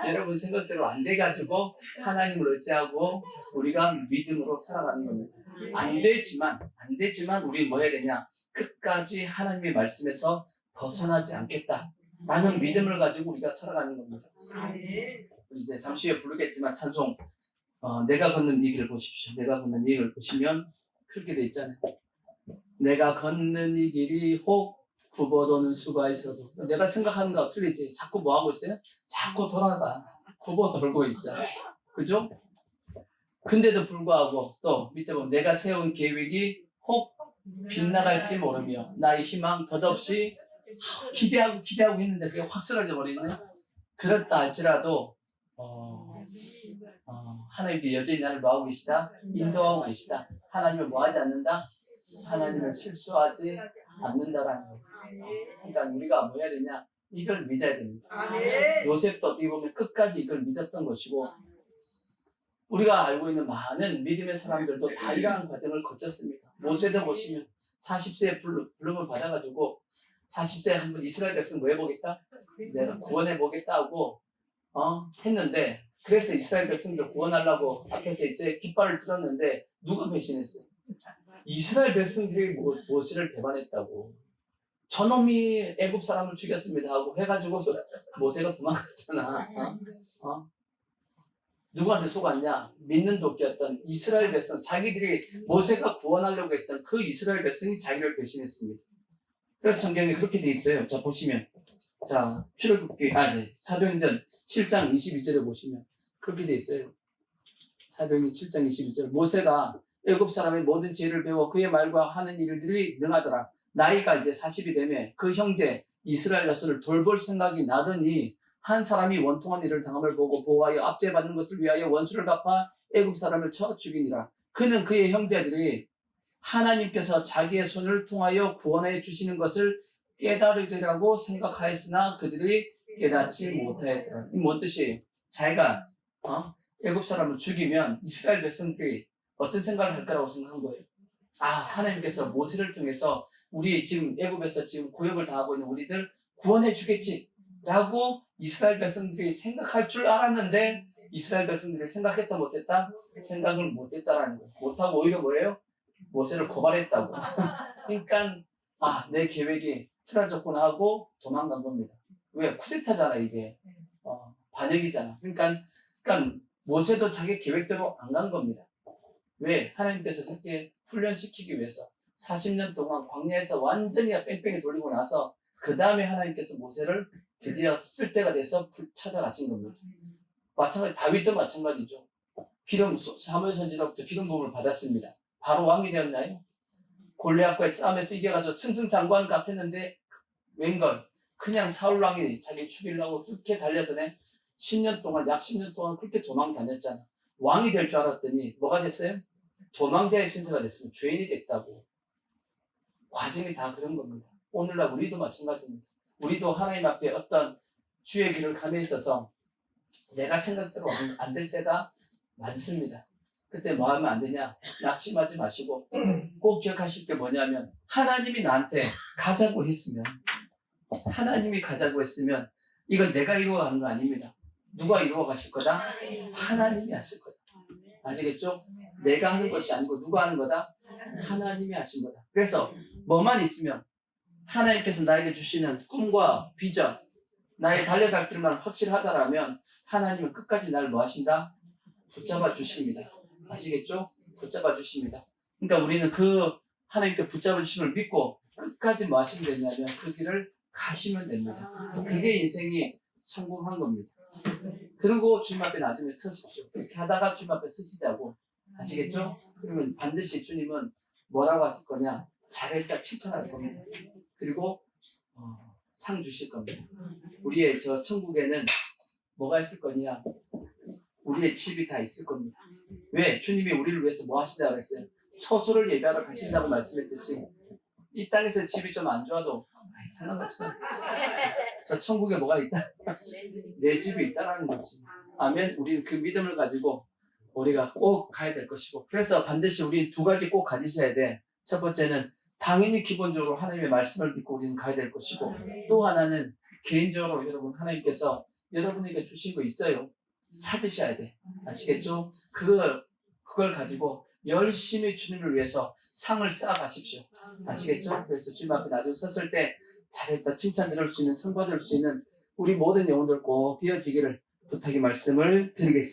[SPEAKER 1] 여러분 생각대로 안 돼가지고 하나님을 의지하고 우리가 믿음으로 살아가는 겁니다. 안 되지만 우리 뭐 해야 되냐? 끝까지 하나님의 말씀에서 벗어나지 않겠다. 라는 믿음을 가지고 우리가 살아가는 겁니다. 이제 잠시 후에 부르겠지만 찬송 내가 걷는 이 길을 보십시오. 내가 걷는 이 길을 보시면 그렇게 돼 있잖아요. 내가 걷는 이 길이 혹 굽어도는 수가 있어도 내가 생각하는 거와 틀리지. 자꾸 뭐 하고 있어요? 자꾸 돌아가. 굽어 돌고 있어. 그죠? 근데도 불구하고 또 밑에 보면 내가 세운 계획이 혹 빗나갈지 모르며 나의 희망 덧없이 기대하고 했는데 그게 확 쓰러져 버리네. 그렇다 할지라도 하나님께 여전히 나를 뭐하고 계시다? 인도하고 계시다. 하나님을 뭐하지 않는다? 하나님을 실수하지 않는다라는 거예요. 그러니까 우리가 뭐 해야 되냐? 이걸 믿어야 됩니다. 요셉도 어떻게 보면 끝까지 이걸 믿었던 것이고 우리가 알고 있는 많은 믿음의 사람들도 다 이러한 과정을 거쳤습니다. 모세도 보시면 40세에 부름을 받아가지고 40세에 한번 이스라엘 백성 뭐 해보겠다? 내가 구원해보겠다 하고 했는데 그래서 이스라엘 백성들 구원하려고 앞에서 이제 깃발을 들었는데 누가 배신했어요? 이스라엘 백성들이 모세를 배반했다고. 저놈이 애굽 사람을 죽였습니다 하고 해가지고 모세가 도망갔잖아. 누구한테 속았냐? 믿는 도끼였던 이스라엘 백성, 자기들이 모세가 구원하려고 했던 그 이스라엘 백성이 자기를 배신했습니다. 그래서 성경에 그렇게 돼 있어요. 자, 보시면. 자, 출애굽기, 사도행전 7장 22절에 보시면 그렇게 돼 있어요. 사도행전 7장 22절. 모세가 애굽 사람의 모든 죄를 배워 그의 말과 하는 일들이 능하더라. 나이가 이제 40이 되면 그 형제 이스라엘 자손을 돌볼 생각이 나더니 한 사람이 원통한 일을 당함을 보고 보호하여 압제받는 것을 위하여 원수를 갚아 애굽 사람을 쳐 죽이니라. 그는 그의 형제들이 하나님께서 자기의 손을 통하여 구원해 주시는 것을 깨달으리라고 생각하였으나 그들이 깨닫지 못하였더라. 이 뭔 뜻이에요? 자기가 애굽 사람을 죽이면 이스라엘 백성들이 어떤 생각을 할 거라고 생각한 거예요. 하나님께서 모세를 통해서 우리 지금 애굽에서 지금 구역을 당하고 있는 우리들 구원해 주겠지 라고 이스라엘 백성들이 생각할 줄 알았는데 이스라엘 백성들이 생각했다 못했다? 생각을 못했다라는 거예요. 못하고 오히려 뭐예요? 모세를 고발했다고. 그러니까 내 계획이 틀어졌구나 하고 도망간 겁니다. 왜? 쿠데타잖아 이게. 반역이잖아. 그러니까 모세도 자기 계획대로 안 간 겁니다. 왜? 하나님께서 그렇게 훈련시키기 위해서 40년 동안 광야에서 완전히 뺑뺑이 돌리고 나서 그 다음에 하나님께서 모세를 드디어 쓸 때가 돼서 찾아가신 겁니다. 마찬가지 다윗도 마찬가지죠. 사무엘 선지자부터 기름 부음을 받았습니다. 바로 왕이 되었나요? 골리앗과의 싸움에서 이겨가서 승승장구한 것 같았는데 웬걸 그냥 사울 왕이 자기 죽이려고 그렇게 달려드네. 10년 동안 약 10년 동안 그렇게 도망 다녔잖아. 왕이 될 줄 알았더니 뭐가 됐어요? 도망자의 신세가 됐으면 죄인이 됐다고. 과정이 다 그런 겁니다. 오늘날 우리도 마찬가지입니다. 우리도 하나님 앞에 어떤 주의 길을 감에 있어서 내가 생각대로 안 될 때가 많습니다. 그때 뭐 하면 안 되냐? 낙심하지 마시고 꼭 기억하실 게 뭐냐면 하나님이 나한테 가자고 했으면 이건 내가 이루어가는 거 아닙니다. 누가 이루어 가실 거다? 하나님이 하실 거다. 아시겠죠? 내가 하는 것이 아니고 누가 하는 거다? 하나님이 하신 거다. 그래서 뭐만 있으면 하나님께서 나에게 주시는 꿈과 비전, 나의 달려갈 길만 확실하다라면 하나님은 끝까지 나를 뭐 하신다? 붙잡아 주십니다. 아시겠죠? 붙잡아 주십니다. 그러니까 우리는 그 하나님께 붙잡아 주심을 믿고 끝까지 뭐 하시면 되냐면 그 길을 가시면 됩니다. 그게 인생이 성공한 겁니다. 그리고 주님 앞에 나중에 서십시오. 그렇게 하다가 주님 앞에 서시자고. 아시겠죠? 그러면 반드시 주님은 뭐라고 하실 거냐? 잘했다 칭찬할 겁니다. 그리고 상 주실 겁니다. 우리의 저 천국에는 뭐가 있을 거냐? 우리의 집이 다 있을 겁니다. 왜? 주님이 우리를 위해서 뭐 하신다고 했어요? 처소를 예배하러 가신다고 말씀했듯이 이 땅에서 집이 좀 안 좋아도 상관없어. 저 천국에 뭐가 있다? 내 집이 있다라는 거지. 아멘. 우리는 그 믿음을 가지고 우리가 꼭 가야 될 것이고, 그래서 반드시 우리 두 가지 꼭 가지셔야 돼. 첫 번째는 당연히 기본적으로 하나님의 말씀을 믿고 우리는 가야 될 것이고, 또 하나는 개인적으로 여러분 하나님께서 여러분에게 주신 거 있어요. 찾으셔야 돼. 아시겠죠? 그걸 가지고 열심히 주님을 위해서 상을 쌓아가십시오. 아시겠죠? 그래서 주님 앞에 나중에 섰을 때 잘했다 칭찬 들을 수 있는, 상 받을 수 있는 우리 모든 영혼들 꼭 되어지기를 부탁의 말씀을 드리겠습니다.